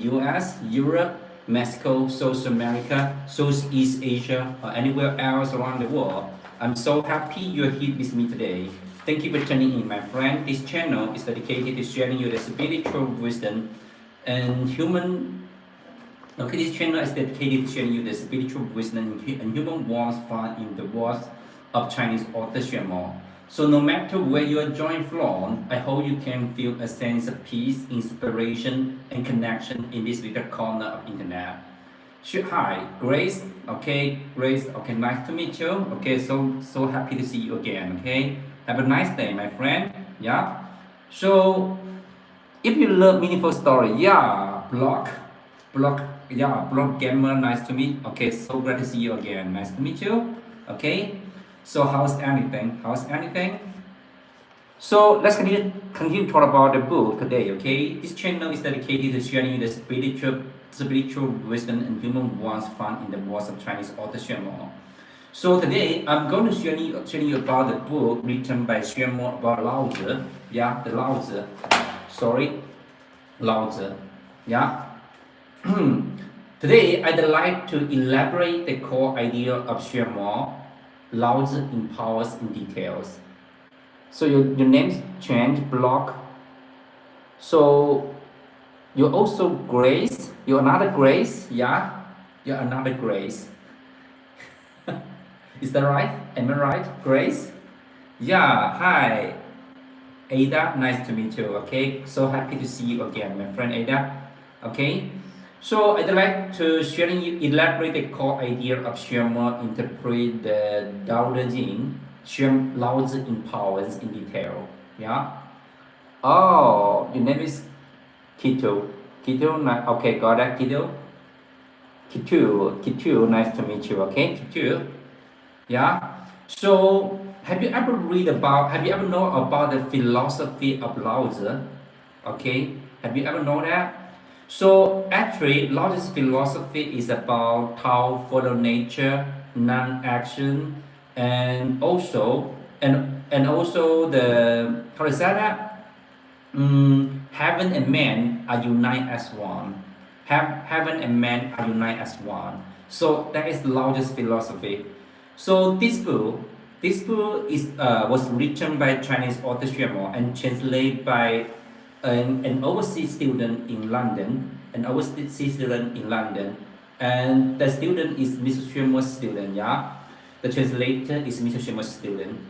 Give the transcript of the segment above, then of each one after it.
US, Europe, Mexico, South America, Southeast Asia, or anywhere else around the world. I'm so happy you're here with me today. Thank you for tuning in, my friend. This channel is dedicated to sharing you the spiritual wisdom and human. Okay, this channel is dedicated to sharing you the spiritual wisdom and human warmth found in the words of Chinese author Xuemo. So no matter where you are joining from, I hope you can feel a sense of peace, inspiration, and connection in this little corner of internet. Hi, Grace. Okay, Grace. Okay, nice to meet you. Okay, so happy to see you again. Okay, have a nice day, my friend. Yeah. So if you love meaningful story, yeah, blog gamer, nice to meet. Okay, so glad to see you again. Nice to meet you. Okay, so how's anything? How's anything? So let's continue to talk about the book today. Okay, this channel is dedicated to sharing the spiritual wisdom and human warmth found in the words of Chinese author Xuemo. So today I'm going to share you about the book written by Xuemo about Laozi. Yeah, the Laozi. Sorry, Laozi. Yeah. Today I'd like to elaborate the core idea of Xuemo. Laozi empowers in details. So your name's change block. So you're also Grace. You're another Grace. Yeah, you're another Grace. Is that right? Am I right, Grace? Yeah. Hi, Ada. Nice to meet you. Okay. So happy to see you again, my friend Ada. Okay. So I'd like to elaborate the core idea of Xuemo interpret the Tao Te Ching. Laozi empowers in detail. Yeah. Oh, your name is Kito. Okay, got that, Kito. Kitu, nice to meet you. Okay, Kitu. Yeah. So have you ever know about the philosophy of Laozi? Okay. Have you ever know that? So actually, Laozi's philosophy is about Tao, follow nature, non-action, and also the how to say that? Heaven and man are unite as one. Heaven and man are unite as one. So that is Laozi's philosophy. So this book was written by Chinese author Xuemo and translated by an overseas student in London, and the student is Mr. Xuemo's student, yeah. The translator is Mr. Xuemo's student.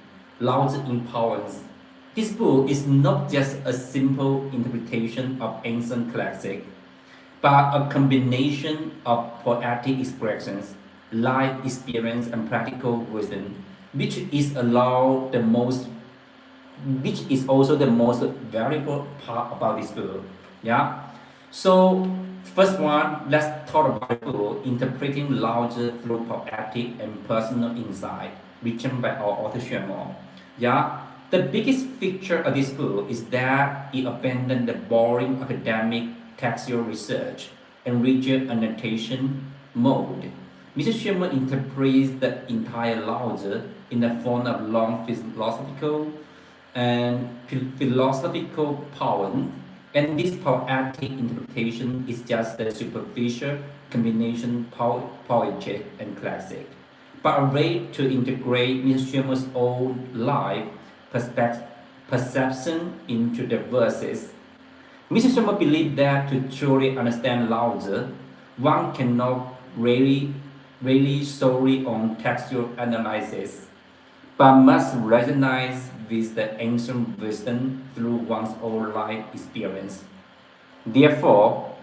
Laozi empowers. This book is not just a simple interpretation of ancient classic, but a combination of poetic expressions, life experience, and practical wisdom, which is also the most valuable part about this book. Yeah. So first one, let's talk about the book interpreting Laozi through poetic and personal insight, written by our author Xuemo. Yeah. The biggest feature of this book is that it abandoned the boring academic textual research and rigid annotation mode. Mr. Xuemo interprets the entire Laozi in the form of long philosophical poems, and this poetic interpretation is just a superficial combination poetic and classic, but a way to integrate Mr. Xuemo's own life perception into the verses. Mr. Xuemo believed that to truly understand Laozi, one cannot really solely on textual analysis, but must resonate with the ancient wisdom through one's own life experience. Therefore,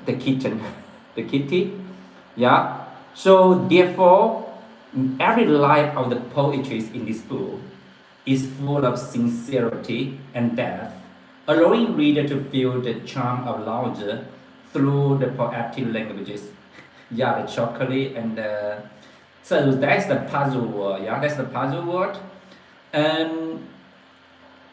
the kitty, yeah. So therefore, every line of the poetry in this book is full of sincerity and depth, allowing reader to feel the charm of Laozi through the poetic languages. Yeah, the chocolate and the, so that's the puzzle word. Yeah, that's the puzzle word. And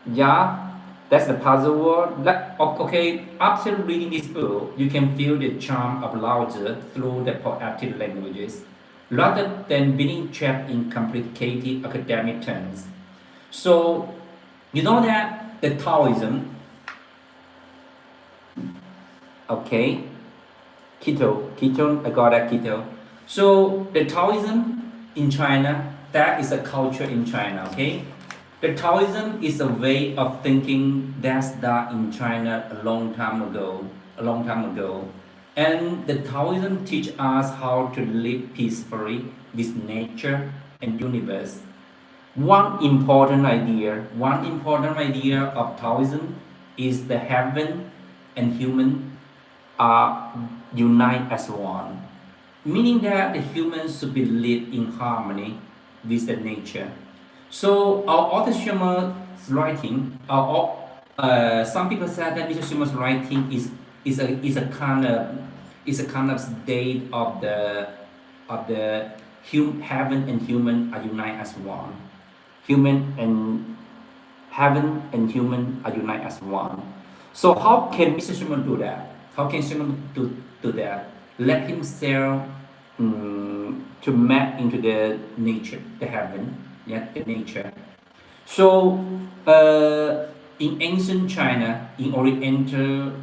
yeah, that's the puzzle word. Okay, after reading this book, you can feel the charm of Laozi through the poetic languages, rather than being trapped in complicated academic terms. So, you know that the Taoism Okay, keto, I got that keto. So the Taoism in China, that is a culture in China, okay? The Taoism is a way of thinking that started in China a long time ago. And the Taoism teach us how to live peacefully with nature and universe. One important idea of Taoism is the heaven and human are unite as one, meaning that the humans should be live in harmony with the nature. So our author Xuemo's writing, some people say that Mr. Xuemo's writing is a kind of state of the heaven and human are unite as one. Human and heaven and human are unite as one. So how can Mr. Schumann do that? How can Schumann do that? Let himself to map into the nature, the heaven, yeah, the nature. So in ancient China, in Oriental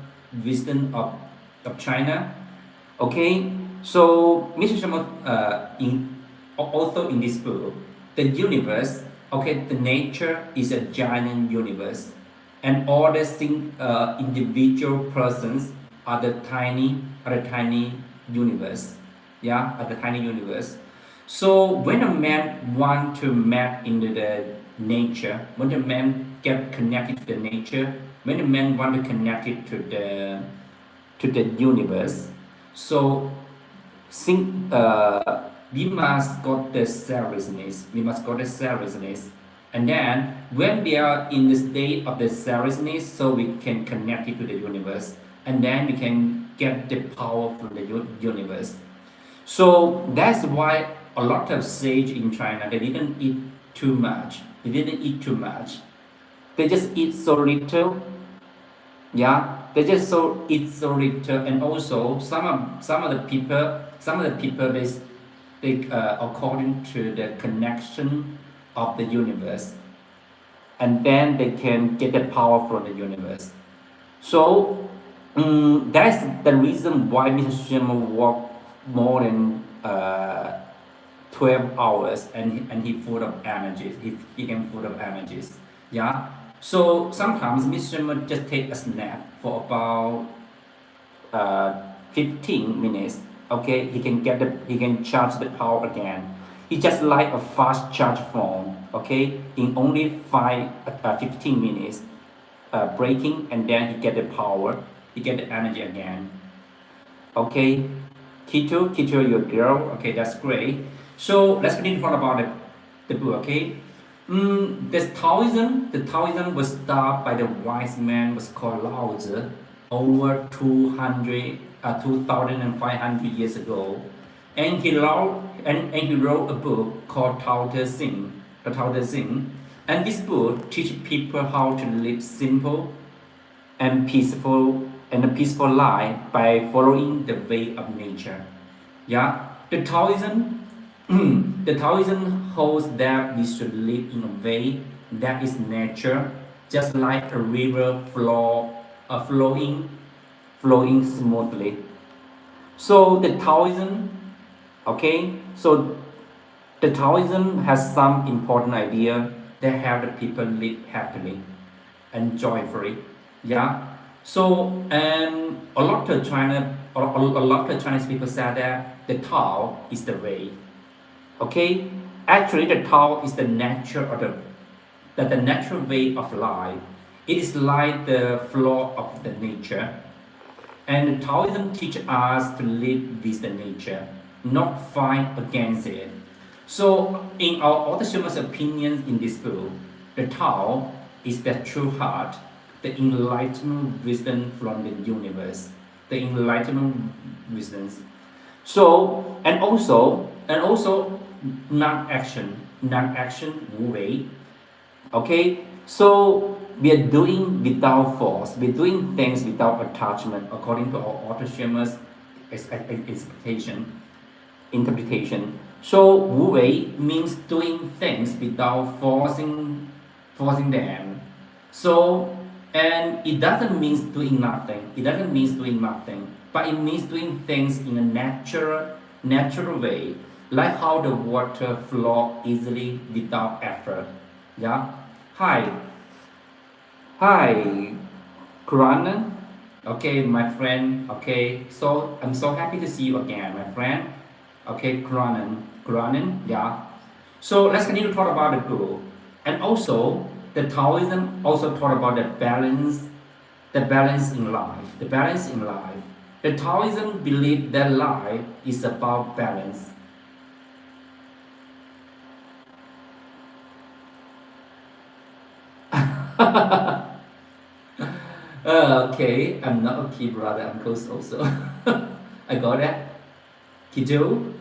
wisdom of China, okay. So Mr. Schumann also in this book, the universe, okay, the nature is a giant universe, and all the individual persons are the tiny universe, yeah, are the tiny universe. So when a man want to map into the nature, when a man get connected to the nature, when a man want to connect it to the universe, so think we must got the seriousness. We must got the seriousness, and then when we are in the state of the seriousness, so we can connect it to the universe, and then we can get the power from the universe. So that's why a lot of sage in China they didn't eat too much. They didn't eat too much. They just eat so little, yeah, they just so eat so little, and also some of the people they according to the connection of the universe, and then they can get the power from the universe. So that's the reason why Mr. Schumer worked more than 12 hours, and he full of energies. He can full of energies. Yeah. So sometimes Mr. Schumer just take a snap for about 15 minutes. Okay, he can charge the power again. It's just like a fast charge phone. Okay, in only 15 minutes, breaking, and then he get the power, he get the energy again. Okay, Kito, your girl. Okay, that's great. So let's continue to talk about the book. Okay, the Taoism was started by the wise man was called Laozi over 2,500 years ago, and he wrote a book called the Tao Te Ching, and this book teaches people how to live simple and a peaceful life by following the way of nature. Yeah, the Taoism, the Taoism holds that we should live in a way that is nature, just like a river flowing smoothly. So the Taoism, okay, so the Taoism has some important idea that help the people live happily and joyfully. Yeah. So a lot of Chinese people say that the Tao is the way. Okay. Actually, the Tao is the nature of the natural way of life. It is like the flow of the nature. And Taoism teaches us to live with the nature, not fight against it. So, in our author Schumer's opinion in this book, the Tao is the true heart, the enlightenment wisdom from the universe, the enlightenment wisdom. So, and also non-action, Wu Wei. Okay, so we are doing without force. We're doing things without attachment, according to our author Schumer's expectation, interpretation. So Wu Wei means doing things without forcing them. So And it doesn't mean doing nothing. It doesn't mean doing nothing, but it means doing things in a natural way, like how the water flow easily without effort. Yeah. Hi, hi, Kuranan. Okay, my friend. Okay, so I'm so happy to see you again, my friend. Okay, Kuranan. Yeah. So let's continue to talk about the book, and also the Taoism also talk about the balance in life. The balance in life. The Taoism believe that life is about balance. Okay, I'm not a kid brother, I'm close also. I got that. Kitu.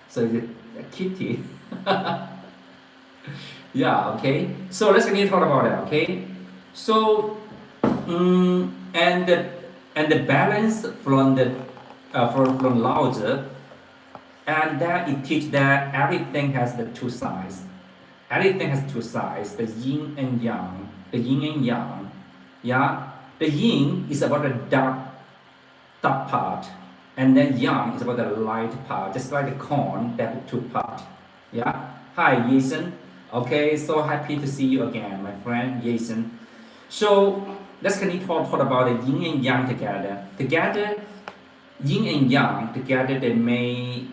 So is it a kitty? Yeah, okay. So let's continue to talk about that, okay? So, and the balance from the from Laozi, and that it teaches that everything has the two sides. Everything has two sides, the yin and yang. The yin and yang. Yeah. The yin is about the dark part, and then yang is about the light part, just like the corn, that the two part. Yeah. Hi, Jason. Okay, so happy to see you again, my friend Jason. So let's continue talk about the yin and yang together. Together, yin and yang together they may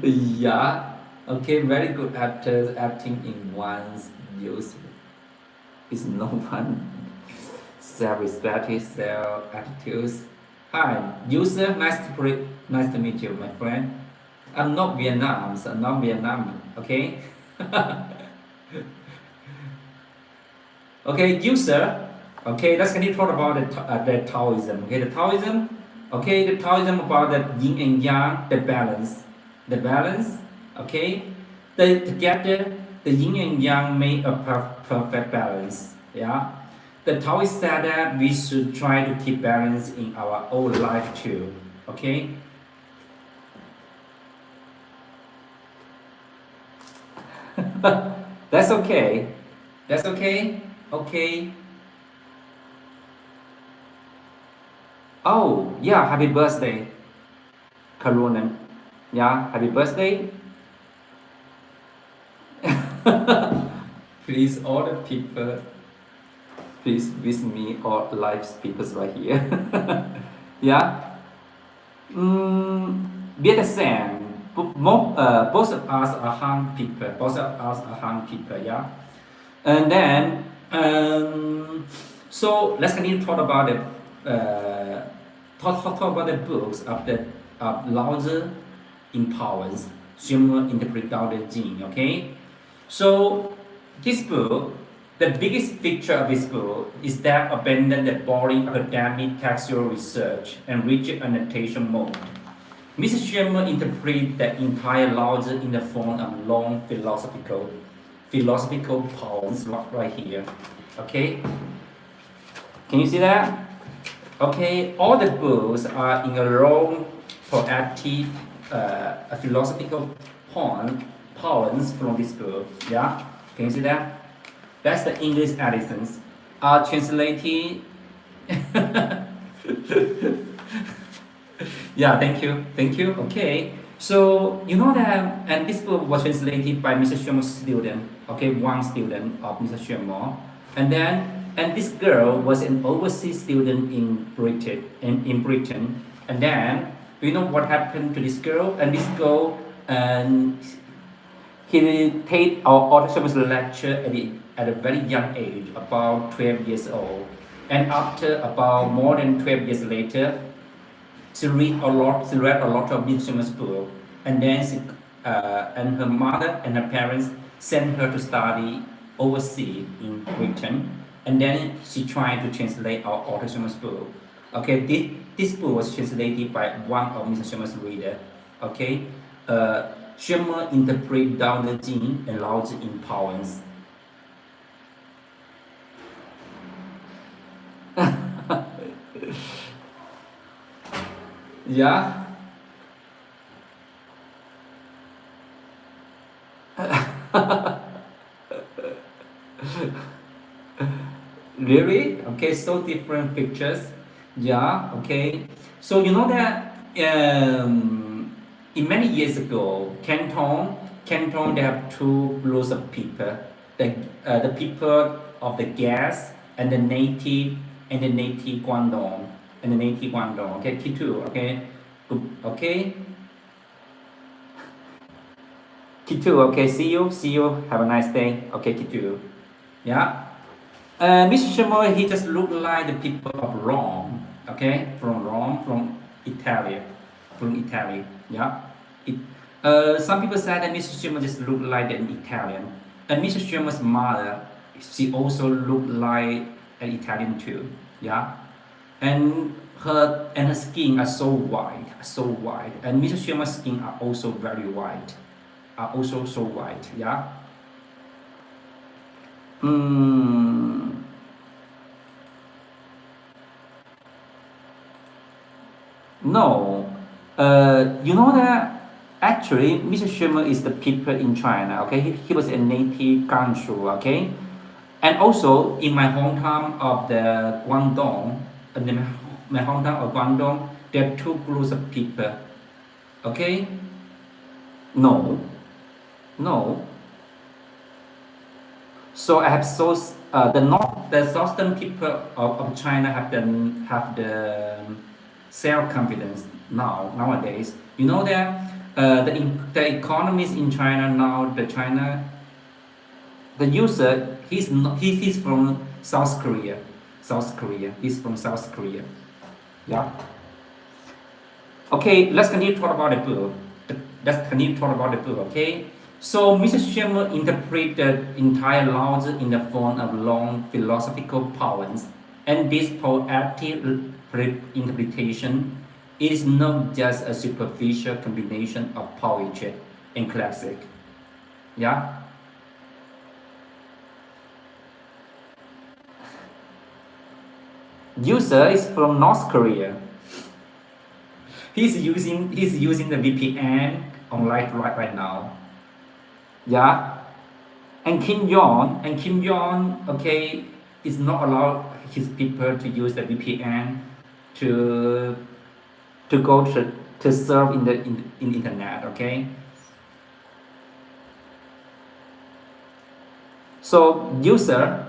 yeah. Okay, very good actors acting in one's use is no one self-respect, self-attitudes. Hi, user, nice to meet you, my friend. I'm not Vietnam, so I'm not Vietnam, okay? Okay, user. Okay, let's continue to talk about the Taoism. Okay, the Taoism. Okay, the Taoism about the yin and yang, the balance. The balance. Okay, together the yin and yang make a perfect balance. Yeah, the Taoist said that we should try to keep balance in our own life too. Okay. That's okay. That's okay. Okay. Oh, yeah, happy birthday, Karunan. Yeah, happy birthday. Please, all the people, please wish me all live speakers right here. Yeah. We are the same. Both of us are Han people. Both of us are Han people. Yeah. And then, so let's continue to talk about the talk about the books of the Laozi empowers, Xuemo interpret Tao Te Ching. Okay, so this book, the biggest feature of this book is that abandon the boring academic textual research and rigid annotation mode. Mrs. Xuemo interprets the entire Laozi in the form of long philosophical poems right here. Okay, can you see that? Okay, all the books are in a long poetic, philosophical poems from this book. Yeah, can you see that? That's the English editions. Are translated. Yeah, thank you. Okay, so you know that, and this book was translated by Mr. Xuemo's student. Okay, one student of Mr. Xuemo, and then and this girl was an overseas student in Britain, and then you know what happened to this girl? And this girl, and he take our autonomous lecture at a very young age, about 12 years old, and after about more than 12 years later, she read a lot. She read a lot of business book, and then and her mother and her parents sent her to study overseas in Britain, and then she tried to translate our autonomous book. Okay, this book was translated by one of Mr. Sherman's reader. Okay, Sherman interpret Tao Te Ching and Laozi in poems. Yeah. Really? Okay, so different pictures. Yeah, okay. So you know that in many years ago, Canton, they have two groups of people. The people of the gas and the native Guangdong and the native Guangdong. Okay, Kitu. Okay, okay, Kitu. Okay, see you, see you. Have a nice day. Okay, Kitu. Yeah. Mr. Xuemo, he just looked like the people of Rome, okay, from Rome, from Italy, yeah. It, some people said that Mr. Xuemo just looked like an Italian, and Mr. Xuemo's mother, she also looked like an Italian too, yeah. And her skin are so white, and Mr. Xuemo's skin are also very white, are also so white, yeah. Mm, no, you know that actually Mr. Xuemo is the people in China. Okay, he was a native Gansu. Okay, and also in my hometown of the Guangdong, my hometown of Guangdong, there are two groups of people. Okay, no, no. So I have the southern people of China have the self confidence nowadays. You know that the economies in China now, the user he's from South Korea, he's from South Korea. Yeah. Okay, let's continue to talk about the book. Let's continue to talk about the book. Okay. So Mrs. Xuemo interpreted the entire Laozi in the form of long philosophical poems, and this poetic interpretation is not just a superficial combination of poetry and classic. Yeah. User is from North Korea. He's using the VPN online right now. Yeah. And Kim Jong, okay, is not allowed his people to use the VPN to go to surf in internet. Okay. So user,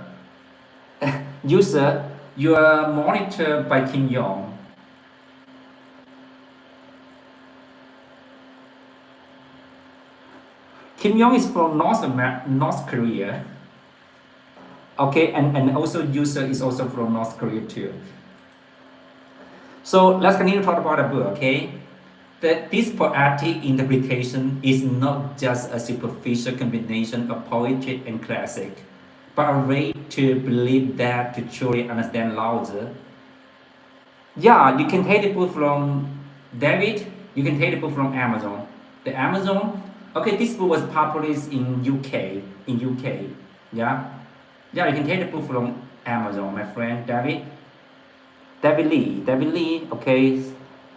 you are monitored by Kim Jong. Kim Jong is from North Korea. Okay, and also user is also from North Korea too. So let's continue to talk about the book. Okay, that this poetic interpretation is not just a superficial combination of poetry and classic, but a way to believe that to truly understand Laozi. Yeah, you can take the book from David. You can take the book from Amazon. The Amazon. Okay, this book was published in UK. In UK, yeah, yeah. You can take the book from Amazon, my friend David. David Lee. Okay,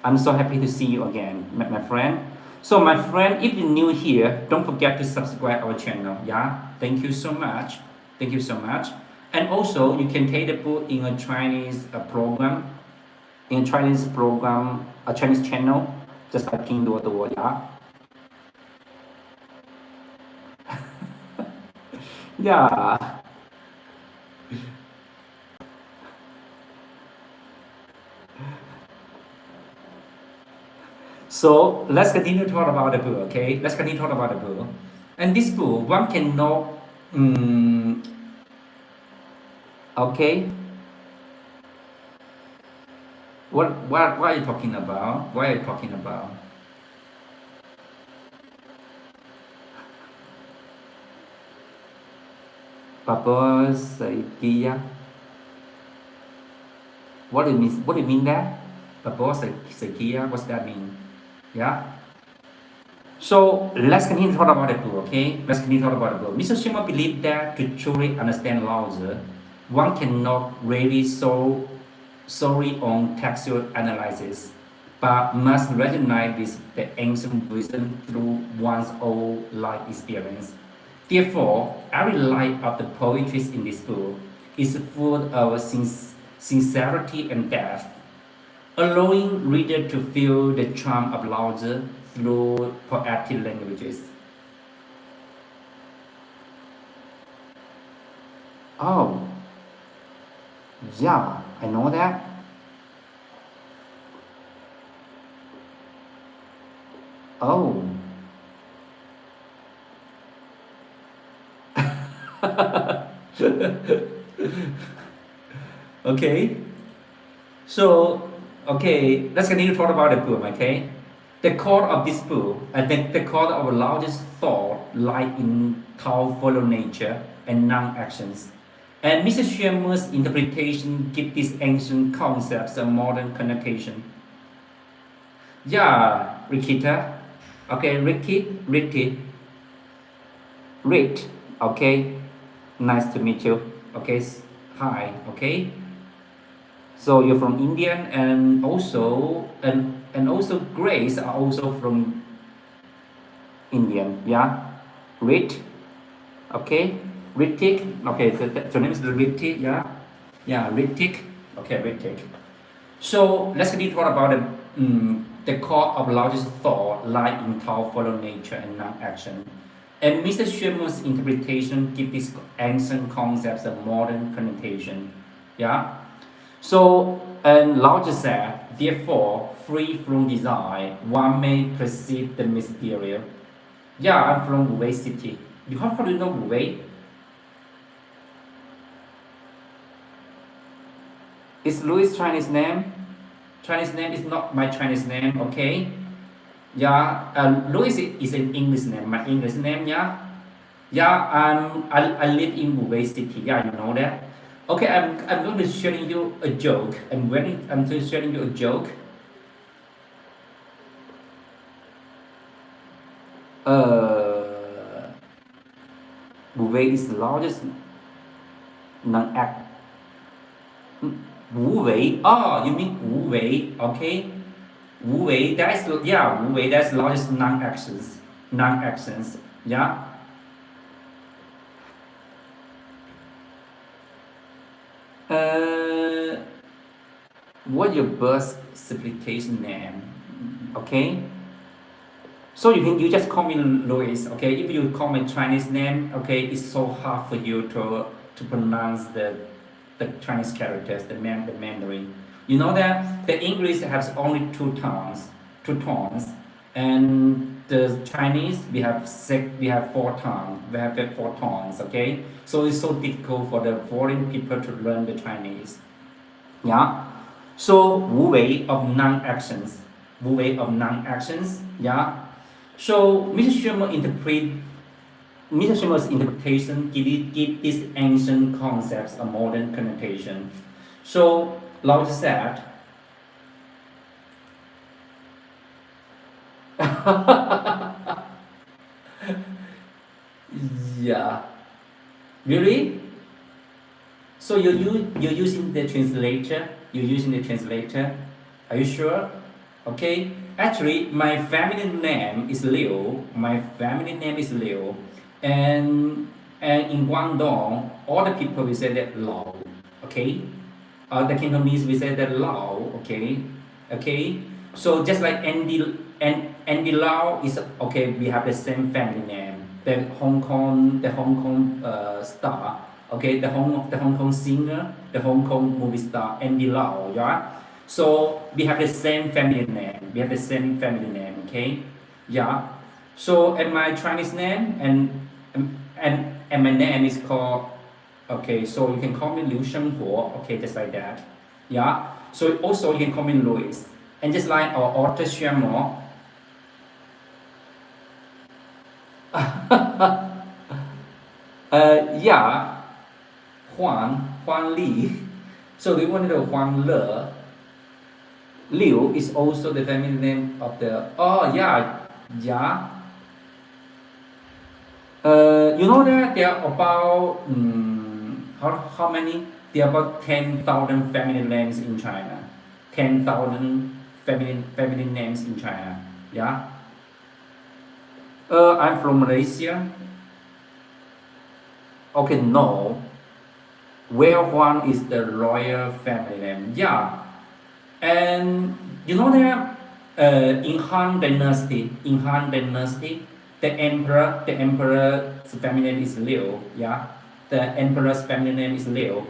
I'm so happy to see you again, my friend. So, my friend, if you're new here, don't forget to subscribe our channel. Yeah, thank you so much. Thank you so much. And also, you can take the book in a Chinese program, in a Chinese program, a Chinese channel, just by Pinduoduo. Yeah. Yeah. So let's continue to talk about the book, okay? Let's continue to talk about the book. And this book, one can know, okay? What are you talking about? What are you talking about? Papa Xixia. What do you mean? What do you mean that? Papa Xixia. What's that mean? Yeah. So let's continue to talk about the book, okay? Let's continue to talk about the book. Mr. Xuemo believed that to truly understand Laozi, one cannot really solely on textual analysis, but must recognize the ancient wisdom through one's own life experience. Therefore, every line of the poetry in this book is full of sincerity and depth, allowing reader to feel the charm of Laozi through poetic languages. Oh, yeah, I know that. Oh, okay. So, okay, let's continue to talk about the poem, okay? The core of this book, I think the core of our largest thought lie in how follow nature and non-actions. And Mr. Xuemo's interpretation give these ancient concepts a modern connotation. Yeah, Rikita. Okay, Rit. Okay, nice to meet you. Okay, hi. Okay, so you're from Indian, and also Grace are also from Indian. Yeah, Rit. Okay, Ritik. Okay, so your name is Ritik. Yeah, yeah, Ritik. Okay, Ritik. So let's continue to talk about the core of largest thought lie in Tao follow nature and non-action. And Mr. Xuemo's interpretation gives these ancient concepts a modern connotation. Yeah. So and Lao Tzu said, therefore, free from desire, one may perceive the mysterious. Yeah, I'm from Wuwei city. How do you know Wuwei? Is Louis Chinese name? Chinese name is not my Chinese name, okay? Yeah, Louis is an English name, my English name, yeah. Yeah, I live in Wuwei City, yeah, you know that. Okay, I'm going to sharing you a joke. I'm going to sharing you a joke. Uh, Wuwei is the largest non-act. Wuwei, oh, you mean Wuwei, okay. Wuwei, Wuwei, that's largest non-actions, yeah. Uh, what your birth certification name? Okay. So you just call me Louis. Okay. If you call my Chinese name, okay, it's so hard for you to pronounce the Chinese characters, the Mandarin. You know that the English has only two tones, and the Chinese we have four tones. We have four tones. Okay. So it's so difficult for the foreign people to learn the Chinese. Yeah. So Wu Wei of non-actions. Wu Wei of non-actions. Yeah. So Mr. Schumer's interpretation give these ancient concepts a modern connotation. So Lao Tzu said, yeah, really? So you're using the translator. You're using the translator. Are you sure? Okay. Actually, my family name is Liu. My family name is Liu, and in Guangdong, all the people will say that Lao. Okay. The Cantonese we say that Lao. Okay. Okay. So just like Andy Lau is okay. We have the same family name. The Hong Kong star. Okay, the Hong Kong singer, the Hong Kong movie star Andy Lau, yeah. So we have the same family name. We have the same family name, okay, yeah. So and my Chinese name and my name is called, okay. So you can call me Liu Shenghuo, okay, just like that, yeah. So also you can call me Louis, and just like our author Xuemo. Yeah. Huang Li. So do you want to know Huang Le? Liu is also the family name of the. Oh yeah, yeah. You know that there are about how many? There are about 10,000 family names in China. 10,000 family names in China. Yeah. I'm from Malaysia. Okay, no. where Huang is the royal family name. Yeah, and you know that in Han Dynasty, the emperor's family name is Liu. Yeah, the emperor's family name is Liu.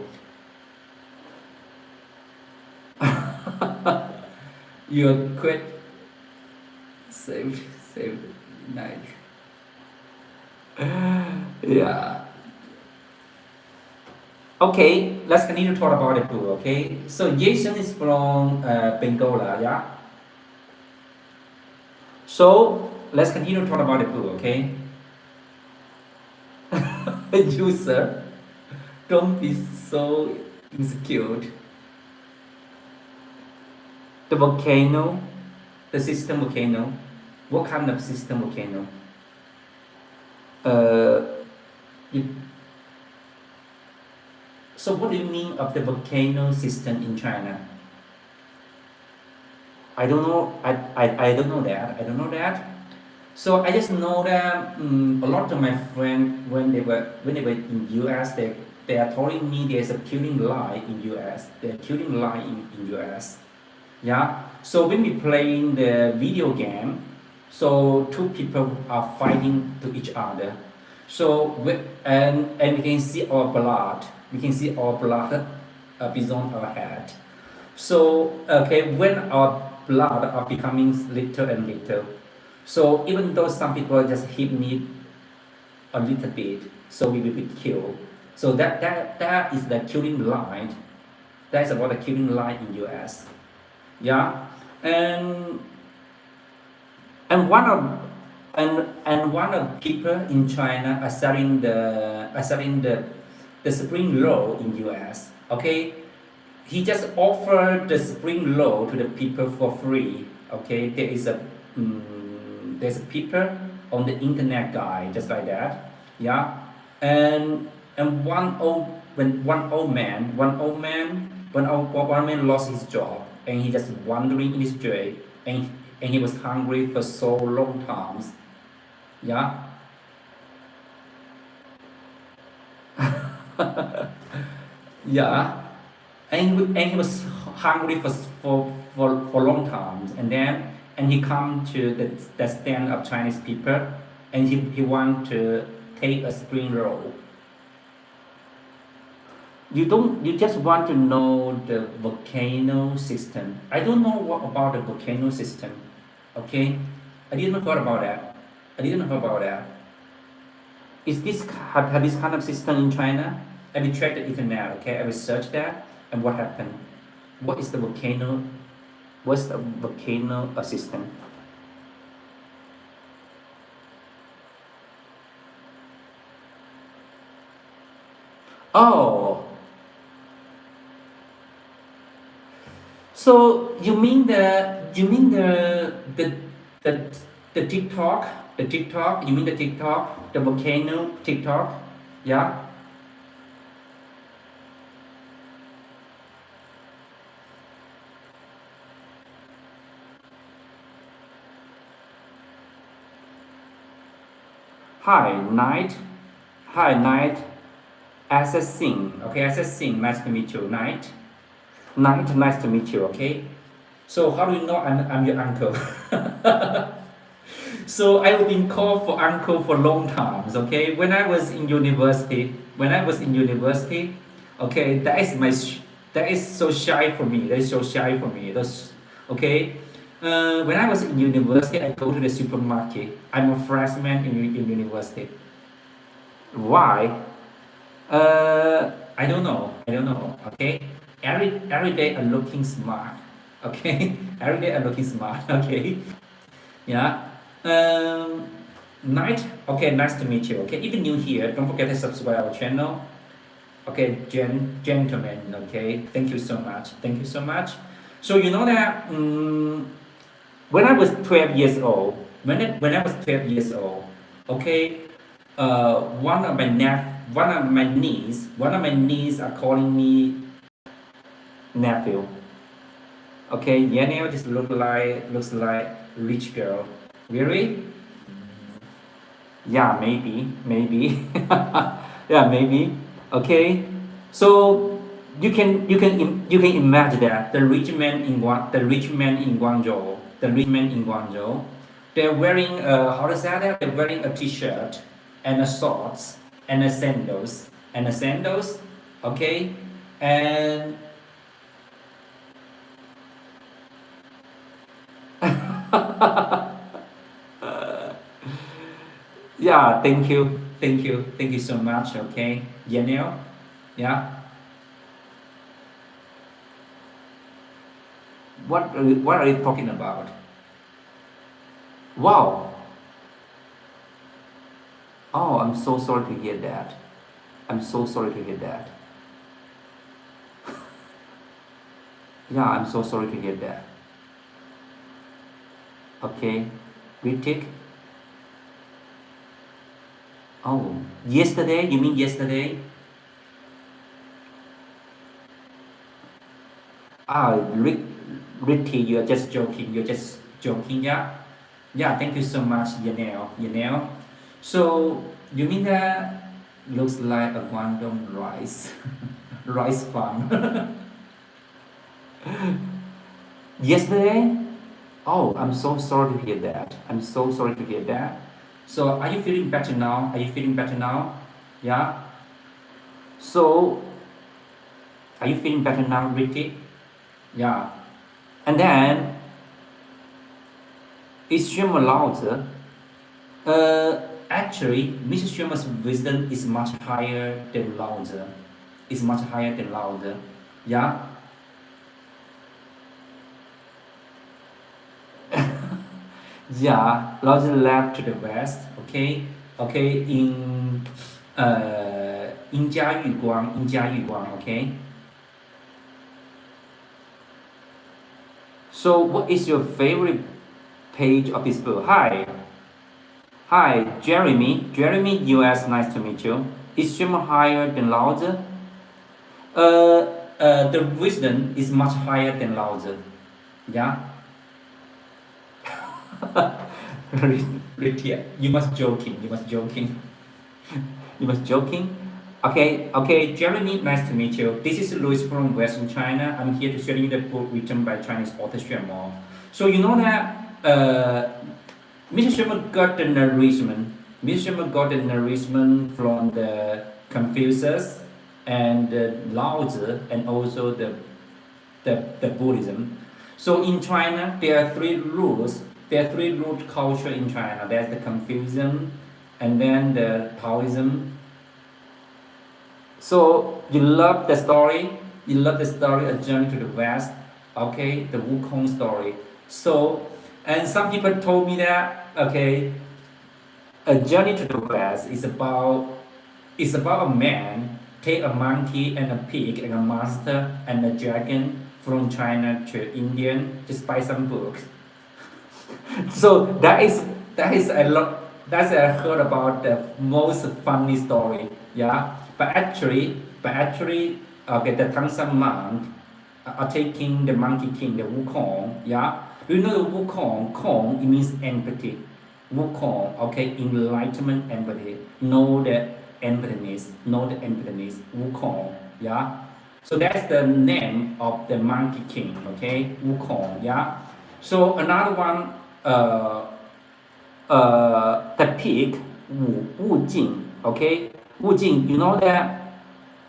You quit. Save night. Yeah. Okay, let's continue to talk about the pool. Okay, so Jason is from Bengola. Yeah. So let's continue to talk about the pool. Okay. User, don't be so insecure. The volcano, the system volcano. What kind of system volcano? Uh, you, so what do you mean of the volcano system in China? I don't know. I don't know that. I don't know that. So I just know that a lot of my friends when they were in US, they are telling me there's a killing lie in US. They're killing lie in US. Yeah. So when we playing the video game, so two people are fighting to each other. So and we can see our blood. We can see our blood beyond our head. So okay, when our blood are becoming little and little, so even though some people just hit me a little bit, so we will be killed. So that is the killing line. That's about the killing line in US. Yeah, and and one of and one of people in China are selling the spring roll in US. Okay, he just offered the spring roll to the people for free. Okay, there's a people on the internet guy just like that. Yeah, and one man lost his job and he just wandering in the street and he was hungry for so long times. Yeah. Yeah, and he was hungry for long times, and then and he come to the stand of Chinese people, and he want to take a spring roll. You just want to know the volcano system. I don't know what about the volcano system. Okay, I didn't know about that. I didn't know about that. Is this have this kind of system in China? I will check the internet. Okay, I will search that and what happened. What is the volcano? What's the volcano system? Oh, so the the TikTok, the TikTok? You mean the TikTok, the volcano TikTok? Yeah. Hi, Night. Hi, Night. Assassin. Okay, Assassin. Nice to meet you, Night. Night, nice to meet you. Okay. So how do you know I'm your uncle? So I've been called for uncle for long times. Okay, when I was in university, okay, that is so shy for me. That is so shy for me. That's okay. When I was in university, I go to the supermarket. I'm a freshman in university. Why? I don't know. I don't know. Okay. Every day I'm looking smart. Okay. Every day I'm looking smart. Okay. Yeah. Um, Night. Okay. Nice to meet you. Okay. Even new here, don't forget to subscribe our channel. Okay, gentlemen. Okay. Thank you so much. Thank you so much. So you know that when I was 12 years old, when I was 12 years old, okay, one of my niece are calling me nephew. Okay, Yanel just looks like rich girl. Really? Yeah, maybe. Yeah, maybe. Okay. So you can imagine that the rich man in Guangzhou, they're wearing how to say that? They're wearing a t-shirt and a shorts and a sandals, okay, and yeah, thank you so much, okay, Daniel, yeah. What are you talking about? Wow. Oh, I'm so sorry to hear that. I'm so sorry to hear that. Yeah, I'm so sorry to hear that. Okay. Retake. Oh, yesterday? You mean yesterday? Ah, Ricky, you're just joking. You're just joking, yeah? Yeah, thank you so much, Yanel. So, you mean that looks like a Guangdong rice? Rice farm. Yesterday? Oh, I'm so sorry to hear that. I'm so sorry to hear that. So, are you feeling better now? Are you feeling better now? Yeah. So, are you feeling better now, Ricky? Yeah. And then, is Xuemo Laozi? Actually, Mrs. Xuemo's wisdom is much higher than Laozi. Is much higher than Laozi. Yeah. Yeah, Laozi left to the west. Okay. Okay. In Jia Guang. Okay. So, what is your favorite page of this book? Hi, Jeremy. Jeremy, US. Nice to meet you. Is Xuemo higher than Laozi? Uh, the wisdom is much higher than Laozi. Yeah. Ritia, you must joking. You must joking. You must joking. Okay, okay, Jeremy, nice to meet you. This is Louis from Western China. I'm here to share you the book written by Chinese author Xuemo. So you know that Mr. Xuemo got the nourishment. Mr. Xuemo got the nourishment from the Confucius and the Laozi and also the Buddhism. So in China, there are three rules. There are three root culture in China. There's the Confucianism, and then the Taoism. So you love the story. You love the story, A Journey to the West. Okay, the Wukong story. So, and some people told me that okay, A Journey to the West is about a man take a monkey and a pig and a monster and a dragon from China to India to buy some books. So that is a lot. That's I heard about the most funny story. Yeah, but actually, okay, the Tansan monk are taking the Monkey King, the Wukong. Yeah, do you know the Wukong? Kong it means empathy. Wukong, okay, enlightenment, empathy. Know the empathiness. Know the empathiness. Wukong. Yeah. So that's the name of the Monkey King. Okay, Wukong. Yeah. So another one, the pig, Wu Jing, okay? Wu Jing, you know that,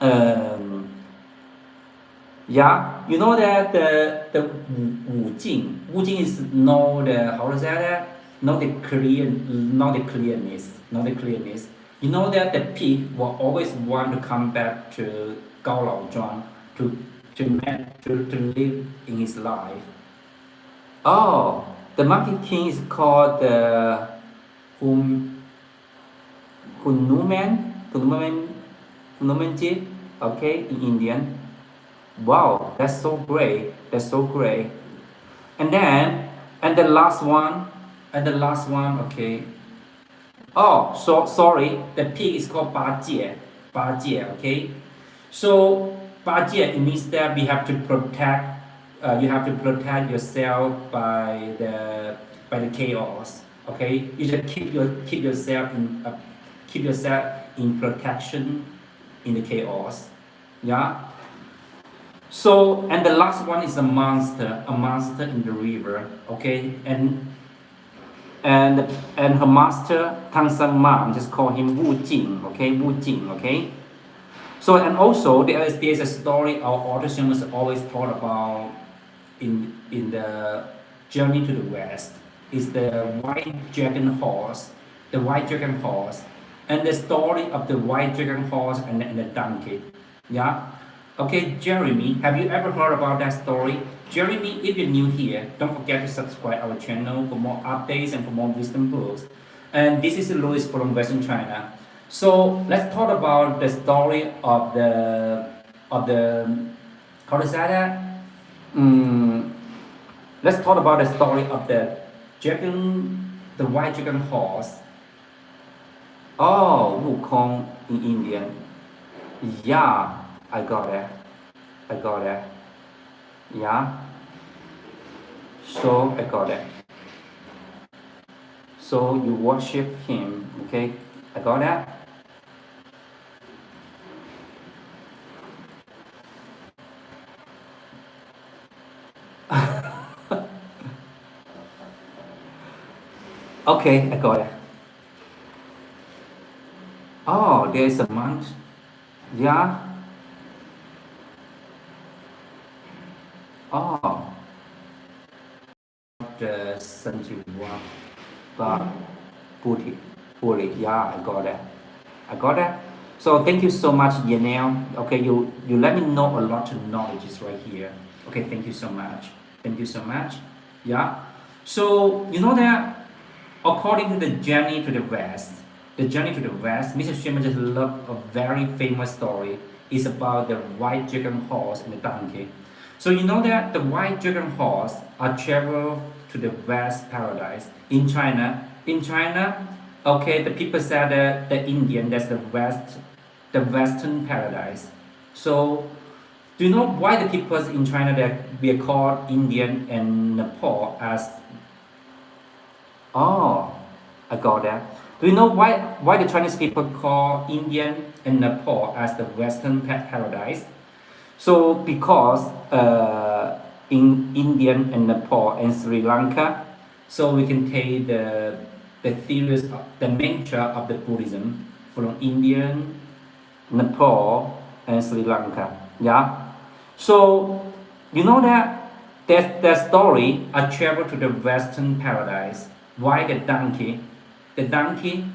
um, yeah, you know that the Wu Jing is know the, how to say that? Not the clear, not the clearness, not the clearness. You know that the pig will always want to come back to Gao Lao Zhuang to live in his life. Oh, the Monkey King is called the Hun Hunumanji, okay, in Indian. Wow, that's so great. That's so great. And then, and the last one, okay. Oh, so sorry. The pig is called Ba Jie, okay. So Ba Jie, it means that we have to protect. You have to protect yourself by the chaos. Okay, you just keep yourself in protection in the chaos. Yeah. So, and the last one is a monster in the river. Okay, and and her master Tang Sang Ma, just call him Wu Jing. Okay, Wu Jing. Okay. So, and also there's a story our authors always thought about in the journey to the west is the white dragon horse, the white dragon horse, and the story of the white dragon horse and the donkey. Yeah. Okay, Jeremy, have you ever heard about that story? Jeremy, if you're new here, don't forget to subscribe our channel for more updates and for more wisdom books. And this is Louis from Western China. So let's talk about the story of the how to say that? Mm, let's talk about the story of the dragon, the white dragon horse. Oh, Wukong in Indian. Yeah, I got it. I got it. Yeah. So I got it. So you worship him. Okay. I got that. Okay, I got it. Oh, there's a monk. Yeah. Oh, the Sanjiwa. But Puri. Puri. Yeah, I got it. I got that. So thank you so much, Yanel. Okay, you let me know a lot of knowledge is right here. Okay, thank you so much. Thank you so much. Yeah. So you know that according to the journey to the west, Mr. Sherman just loved a very famous story. It's about the white dragon horse and the donkey. So you know that the white dragon horse are travel to the west paradise in China. In China, okay, the people said that the Indian that's the western paradise. So do you know why the people in China that we are called Indian and Nepal as oh, I got that. Do you know why the Chinese people call Indian and Nepal as the Western paradise? So because in Indian and Nepal and Sri Lanka, so we can take the theories, the mantra of the Buddhism from Indian, Nepal, and Sri Lanka. Yeah. So you know that there's the story. I traveled to the Western paradise. Why the donkey? The donkey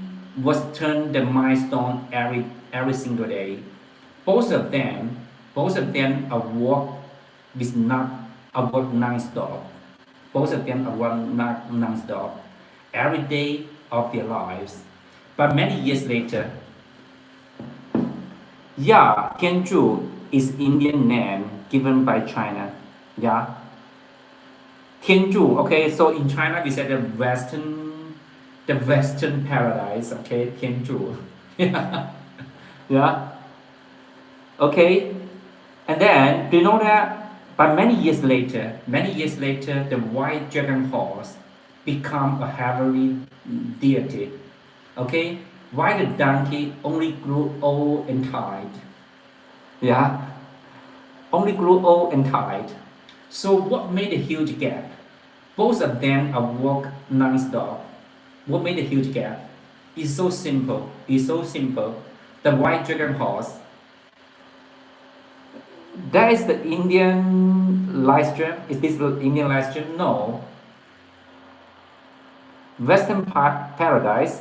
was turned the milestone every single day. Both of them, both of them are work with not are work non-stop. Both of them are work non-stop every day of their lives. But many years later, yeah, Tianzhu is Indian name given by China. Yeah, Tianzhu. Okay, so in China we say the Western paradise. Okay, Tianzhu. Yeah, yeah. Okay, and then do you know that? But many years later, the white dragon horse become a heavenly deity. Okay, why the donkey only grew old and tired? Yeah, only grew old and tired. So what made a huge gap? Both of them are work non-stop. What made a huge gap? It's so simple. It's so simple. The white dragon horse. That is the Indian live stream. Is this the Indian live stream? No. Western paradise.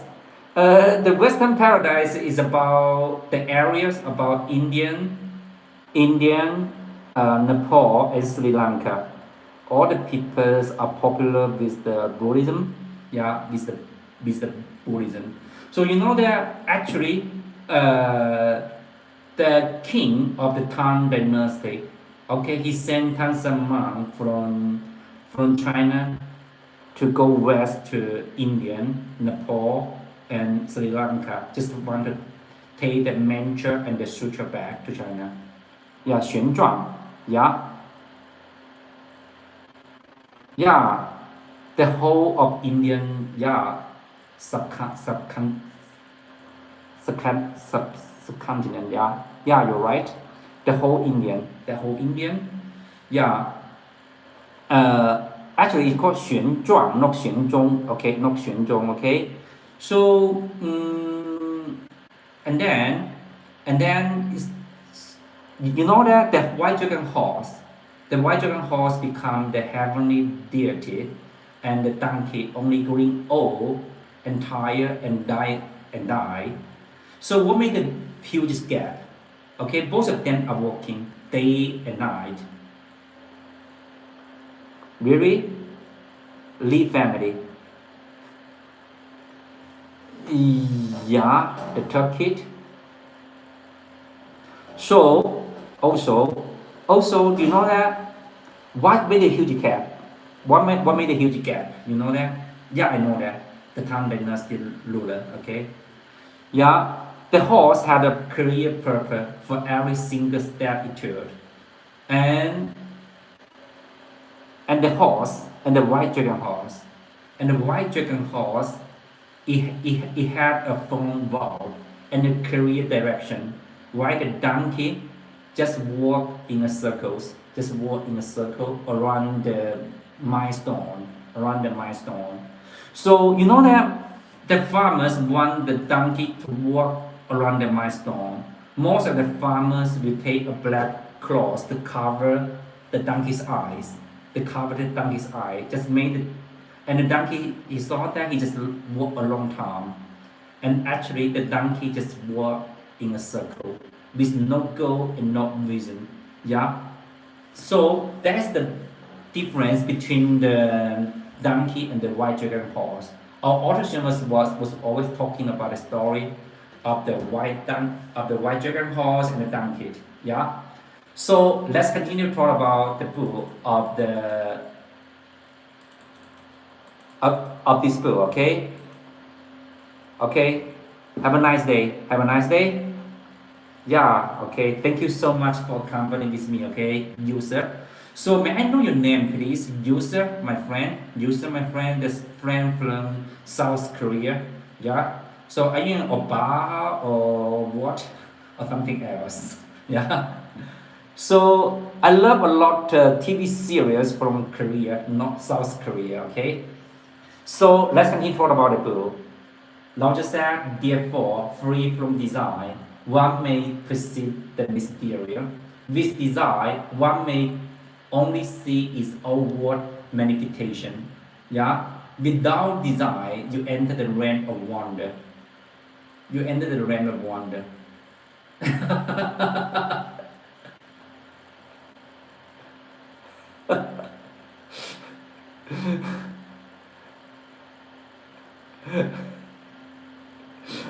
The Western paradise is about the areas about Indian, Nepal, and Sri Lanka. All the peoples are popular with the Buddhism. Yeah, with the Buddhism. So you know that actually, the king of the Tang dynasty, okay, he sent Tang San from China to go west to India, Nepal, and Sri Lanka. Just want to take the mantra and the sutra back to China. Yeah, 旋转. Yeah. Yeah. The whole of Indian, yeah, subcontinent, yeah. Yeah, you're right. the whole Indian. Yeah. Actually, it's called 旋转, not 旋中. Okay, not 旋中. Okay. So, and then, it's, you know that the white dragon horse become the heavenly deity, and the donkey only growing old and tired and die. So what made the huge gap? Okay, both of them are working day and night. Really? Lee family. Yeah, the third kid. So also, you know that what made a huge gap? What made a huge gap? You know that? Yeah, I know that. The Tang Dynasty ruler. Okay. Yeah, the horse had a clear purpose for every single step it took, and the horse and the white dragon horse, it had a firm vow and a clear direction, while the donkey just walked in a circle around the milestone. So you know that the farmers want the donkey to walk around the milestone. Most of the farmers will take a black cloth to cover the donkey's eyes. They cover the donkey's eye, just made it, and the donkey, he saw that he just walked a long time, and actually the donkey just walked in a circle with no goal and no vision. Yeah. So that's the difference between the donkey and the white dragon horse. Our author was always talking about the story of the white dragon horse and the donkey. Yeah. So let's continue to talk about the book of this book. Okay. Okay. Have a nice day. Have a nice day. Yeah. Okay. Thank you so much for accompanying with me. Okay, user. So may I know your name, please? User, my friend. User, my friend. This friend from South Korea. Yeah. So are you an oppa or what, or something else? Yeah. So I love a lot TV series from Korea, not South Korea. Okay. So let's continue to talk about the book. Laozi said, therefore, free from desire, one may perceive the mysterious. With desire, one may only see its outward manifestation. Yeah? Without desire, you enter the realm of wonder. You enter the realm of wonder.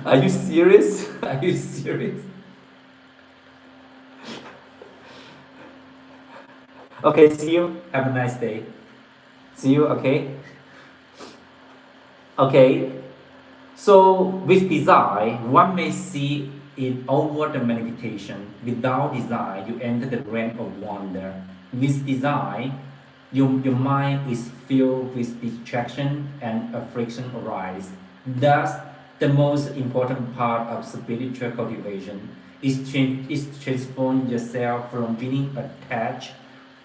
Are you serious? Are you serious? Okay, see you. Have a nice day. See you, okay? Okay. So with desire, one may see in outward manifestation. Without desire, you enter the realm of wonder. With desire, your mind is filled with distraction and affliction arise. Thus, the most important part of spiritual cultivation is transform yourself from being attached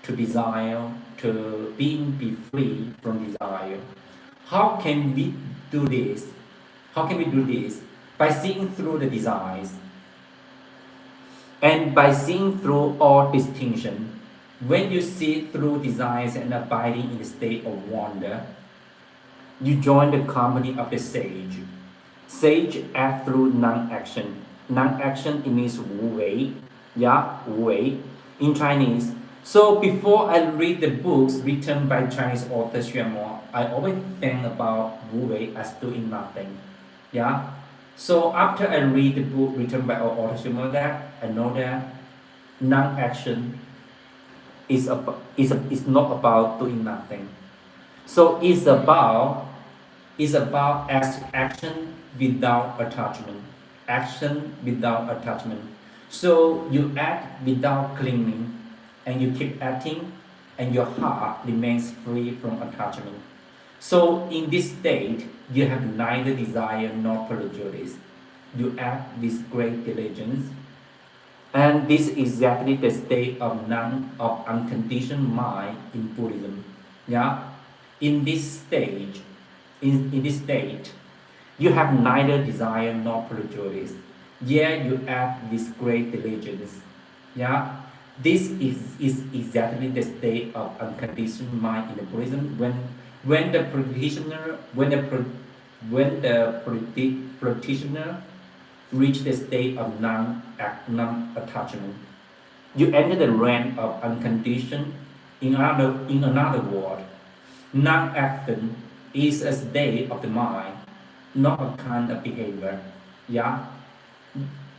to desire to being be free from desire. How can we do this? How can we do this? By seeing through the desires and by seeing through all distinction. When you see through desires and abiding in the state of wonder, you join the company of the sage. Sage act through non-action. Non-action, it means wu wei. Yeah, wu wei in Chinese. So before I read the books written by Chinese author Xuemo, I always think about wu wei as doing nothing. Yeah. So after I read the book written by our author Xuemo, that I know that non-action is not about doing nothing. So it's about action without attachment. Action without attachment. So you act without clinging, and you keep acting, and your heart remains free from attachment. So in this state, you have neither desire nor prejudice. You act with great diligence, And this is exactly the state of unconditioned mind in Buddhism. Yeah, in this stage, in this state, you have neither desire nor prejudice. Yet you act with great diligence. Yeah, this is exactly the state of unconditioned mind in the Buddhism when the practitioner when the practitioner reach the state of non-attachment. You enter the realm of unconditioned. In another word, non-action is a state of the mind, not a kind of behavior. Yeah,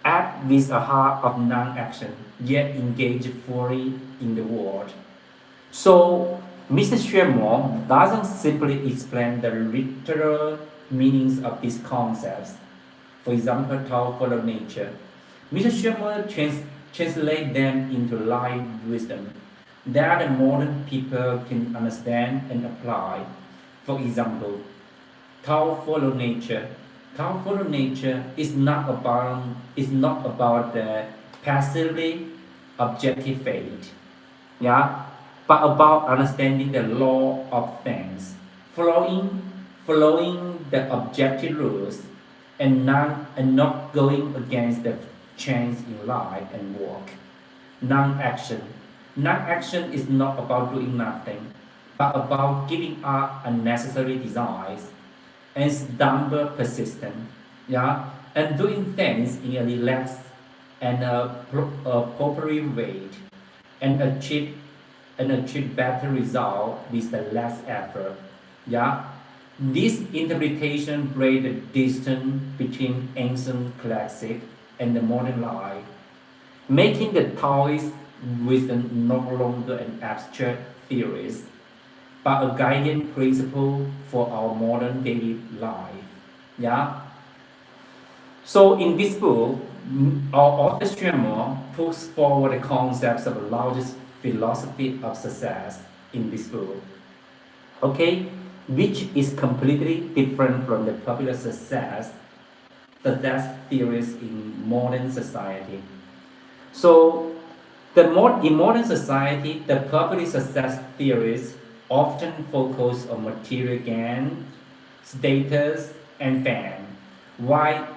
act with a heart of non-action, yet engage fully in the world. So, Mr. Xuemo doesn't simply explain the literal meanings of these concepts. For example, Tao follow nature. Mr. Xuemo translate them into life wisdom that the modern people can understand and apply. For example, Tao follow nature. Tao follow nature is not about the passively objective fate, yeah, but about understanding the law of things, following following the objective rules, and not going against the chance in life and work. Non-action. Non-action is not about doing nothing, but about giving up unnecessary desires and stubborn persistent, yeah, and doing things in a relaxed and appropriate way, and achieve better result with the less effort. Yeah, this interpretation breaks the distance between ancient classic and the modern life, making the Taoist wisdom no longer an abstract theory, but a guiding principle for our modern daily life. Yeah. So in this book, our author Xuemo puts forward the concepts of Laozi's philosophy of success in this book. Okay, which is completely different from the popular success theories in modern society. So, in modern society, the popular success theories often focus on material gain, status, and fame, while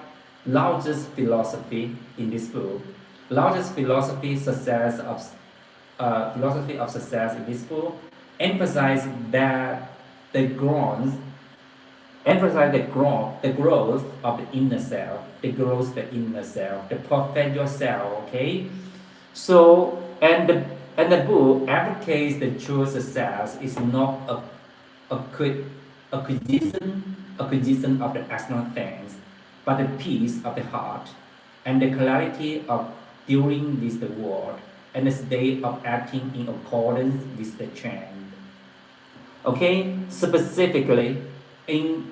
Laozi's philosophy in this book, Laozi's philosophy of success in this book, emphasize that the growth, the growth of the inner self, the perfect yourself. Okay, so and the book advocates the true success is not acquisition of the external things, but the peace of the heart and the clarity of dealing with the world and the state of acting in accordance with the trend. Okay, specifically, in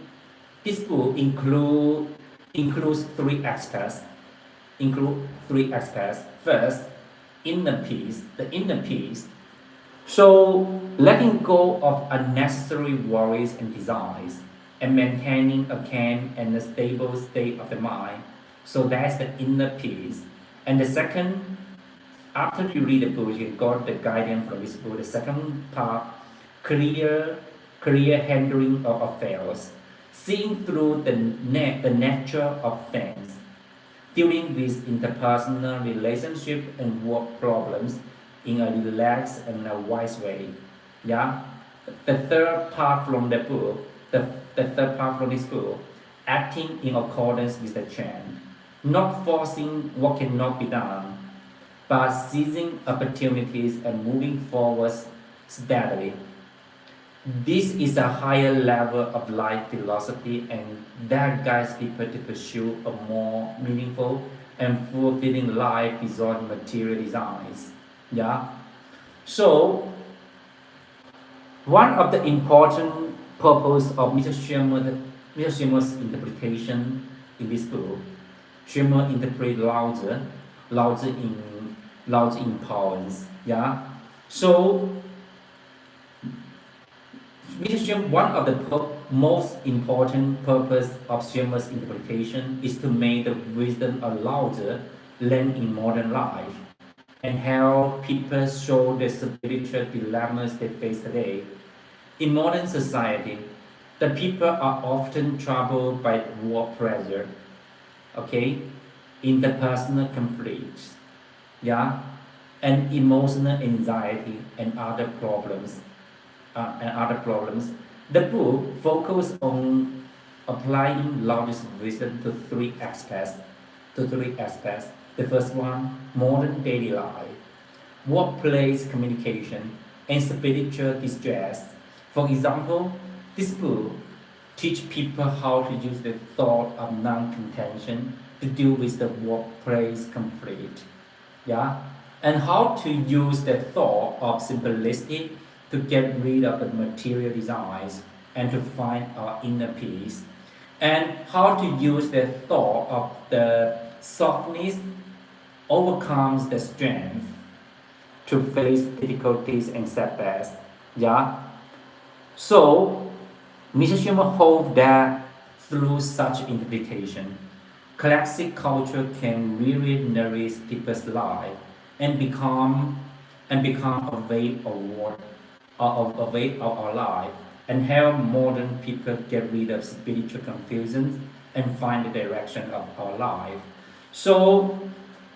this book includes three aspects. First, the inner peace. So letting go of unnecessary worries and desires and maintaining a calm and a stable state of the mind. So that's the inner peace. And the second, after you read the book, you got the guidance from this book. The second part, clear, clear handling of affairs, seeing through the nature of things, dealing with interpersonal relationship and work problems in a relaxed and a wise way. Yeah. The third part from the book, the third part from this book, acting in accordance with the trend, not forcing what cannot be done, but seizing opportunities and moving forward steadily. This is a higher level of life philosophy and that guides people to pursue a more meaningful and fulfilling life beyond material desires. Yeah. So one of the important purpose of Mr. Xuemo's interpretation in this book, Xuemo interprets Laozi in poems. Yeah. So one of the most important purpose of Xuemo's interpretation is to make the wisdom of Laozi learn in modern life and help people show the spiritual dilemmas they face today. In modern society, the people are often troubled by war pressure, okay, interpersonal conflicts, yeah, and emotional anxiety and other problems. The book focuses on applying Laozi's wisdom to three aspects. The first one, modern daily life, workplace communication, and spiritual distress. For example, this book teach people how to use the thought of non-contention to deal with the workplace conflict, yeah, and how to use the thought of simplicity to get rid of the material desires and to find our inner peace, and how to use the thought of the softness overcomes the strength to face difficulties and setbacks. Yeah. So Mr. Xuemo hopes that through such interpretation, classic culture can really nourish people's life and become a way of what a way of our life and help modern people get rid of spiritual confusion and find the direction of our life. So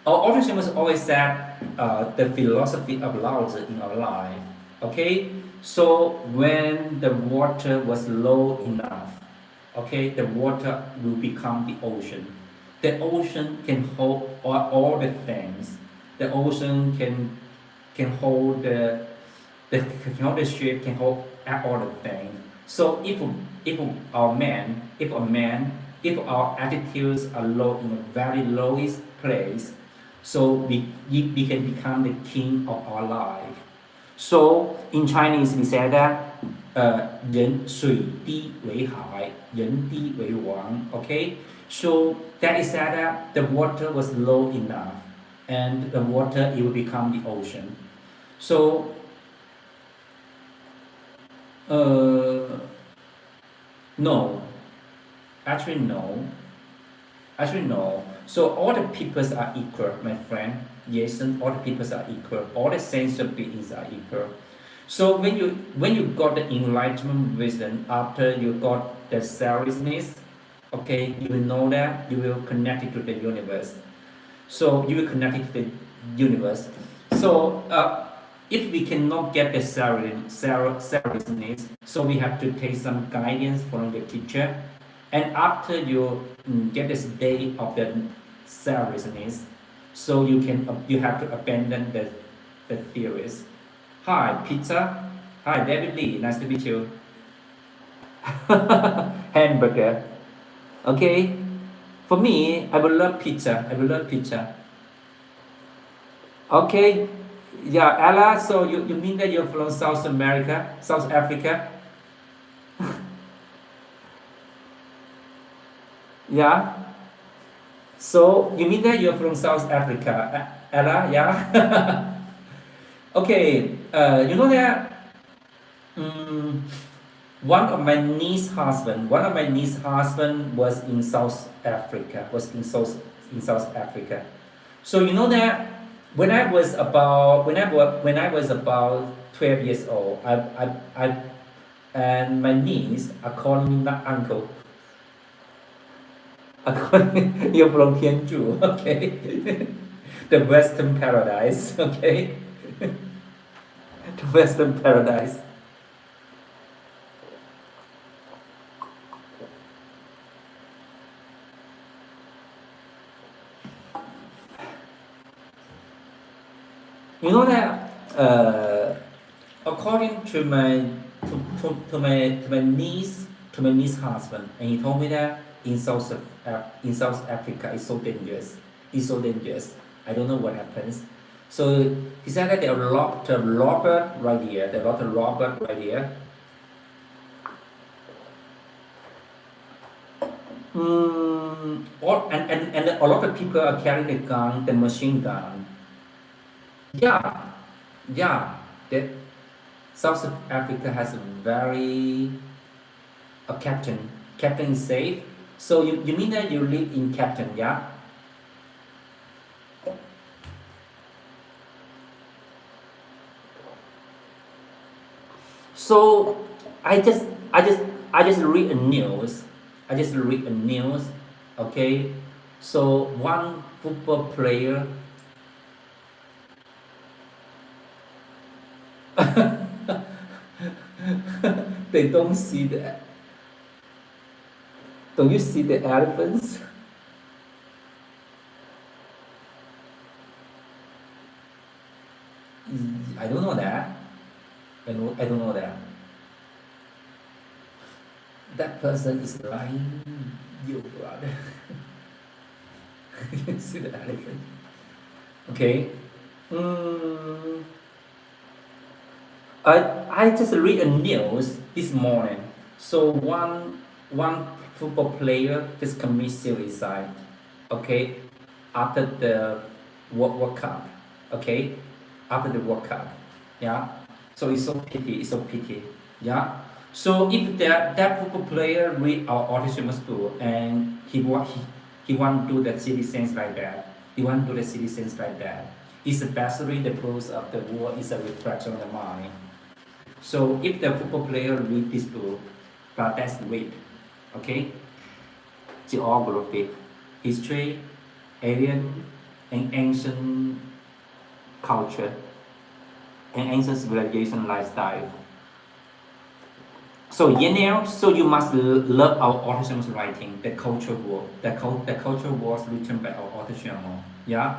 our author was always said the philosophy of Laozi in our life. Okay, so when the water was low enough, okay, the water will become the ocean. The ocean can hold all the things. The ocean can hold the can hold the ship, can hold all the things. So if our man, if our attitudes are low in a very lowest place, so we can become the king of our life. So in Chinese we say that 人水低为海，人低为王. Okay, so that is said that the water was low enough, and the water it will become the ocean. So no, actually no, actually no. So all the peoples are equal, my friend. Yes, and all the peoples are equal. All the sentient beings are equal. So when you got the enlightenment wisdom after you got the selflessness, okay, you will know that you will connect it to the universe. So you will connect it to the universe. So if we cannot get the selflessness, so we have to take some guidance from the teacher. And after you get the state of the selflessness, so you have to abandon the theories. Hi, pizza. Hi, David Lee. Nice to meet you. Hamburger. Okay. For me, I would love pizza. I would love pizza. Okay. Yeah, Ella. So you mean that you're from South America, South Africa? Yeah. So you mean that you're from South Africa, Ella? Yeah. Okay. You know that. Um, one of my niece's husband was in South Africa, in South Africa. So you know that when I was about 12 years old, I and my niece are calling me uncle. You're from Tianju, okay? The Western paradise, okay? The Western paradise. You know that according to my niece husband, and he told me that in South Africa it's so dangerous. It's so dangerous. I don't know what happens. So he said that there are a lot of robbers right here. There are a lot of robbers right here. And a lot of people are carrying a gun, the machine gun. Yeah, yeah. That South Africa has a very a captain. Captain is safe. So you mean that you live in Captain, yeah? So I just I just I just read a news. I just read a news. Okay. So one football player they don't see the don't you see the elephants? I don't know that. I don't know that. That person is lying, you brother. You see the elephant. Okay. Mm, I just read a news this morning. So one football player just commit suicide. Okay, after the World Cup. Okay, after the World Cup. Yeah. So it's so pity. It's so pity. Yeah. So if that football player read our autism school and he want to do the citizens like that. He want to do the citizens like that. It's basically the pros of the war is a reflection of the mind. So if the football player read this book, but that's read, okay, geography, history, alien, and ancient culture, and ancient civilization lifestyle. So Yenel, so you must love our author's writing, the culture work. The culture was written by our author Xuemo. Yeah.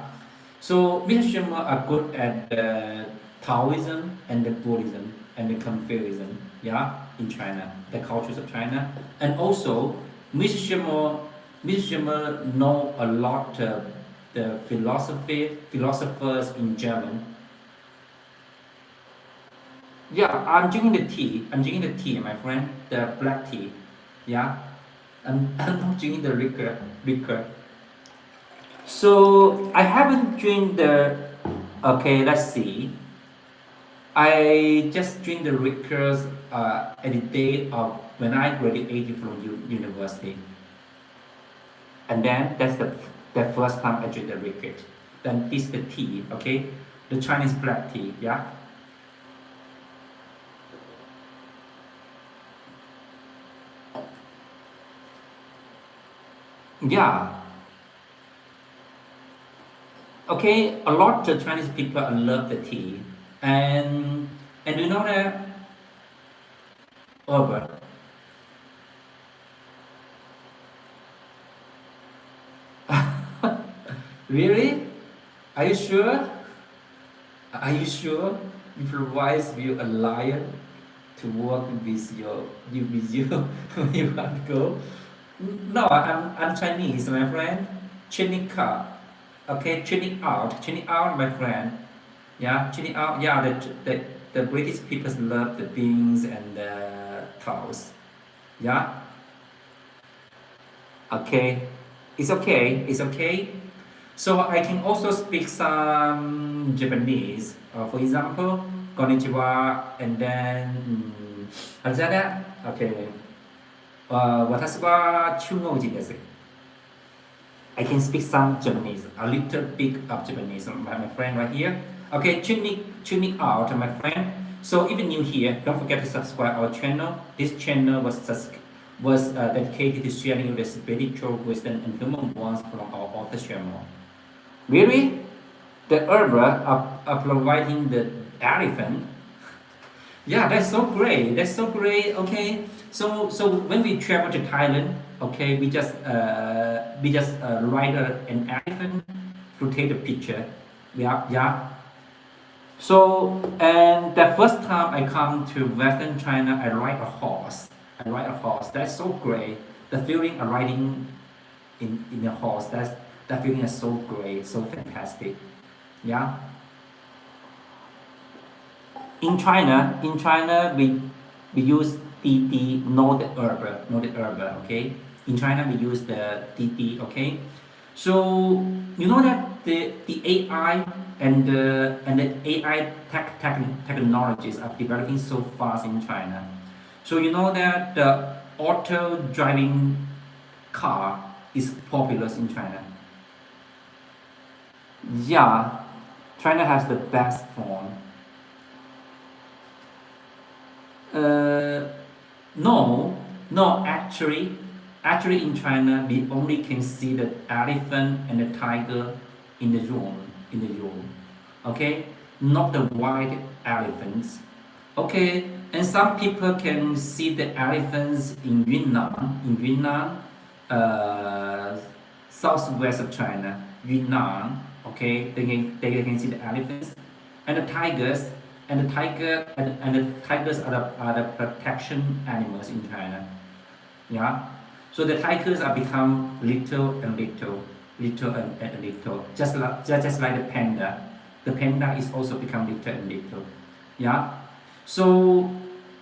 So Mr. Xuemo are good at the Taoism and the Buddhism and the Confucianism. Yeah, in China, the cultures of China, and also Mr. Xuemo know a lot the philosophers in German. Yeah, I'm drinking the tea. I'm drinking the tea, my friend, the black tea. Yeah, I'm not drinking the liquor. Liquor. So I haven't drink the. Okay, let's see. I just drink the liquors at the day of when I graduated from university, and then that's the first time I drink the liquor. Then this the tea. Okay, the Chinese black tea. Yeah. Yeah. Okay, a lot of Chinese people love the tea, and you know that Albert. Really? Are you sure? Are you sure? If your wife will allow you to work with you when you want to go? No, I'm Chinese, my friend. Chinning car. Okay, chinning out, my friend. Yeah, chilling out. Yeah, the British people love the beans and the cows. Yeah. Okay. It's okay. It's okay. So I can also speak some Japanese. For example, konnichiwa, and then Alzada. Okay. 私は中国人です。I can speak some Japanese, a little bit of Japanese, my friend right here. Okay, tune me out, my friend. So if you're new here, don't forget to subscribe our channel. This channel was dedicated to sharing you the spiritual wisdom and human wants from our author channel. Really? The herb are providing the elephant. Yeah, that's so great. That's so great. Okay, so when we travel to Thailand, okay, we just ride an elephant to take the picture. Yeah, yeah. So and the first time I come to Western China, I ride a horse. I ride a horse. That's so great. The feeling of riding in a horse. That feeling is so great, so fantastic. Yeah. In China, we use TT, not the herb, okay? In China, we use the TT, okay? So you know that the AI and the AI technologies are developing so fast in China. So you know that the auto driving car is popular in China. Yeah, China has the best phone. No, no, actually in China, we only can see the elephant and the tiger in the room, in the room. Okay, not the white elephants. Okay, and some people can see the elephants in Yunnan, uh, southwest of China, Yunnan. Okay, they can see the elephants and the tigers, and the tigers are the protection animals in China. Yeah, so the tigers are become little and little, little and little, just like the panda. The panda is also become little and little. Yeah, so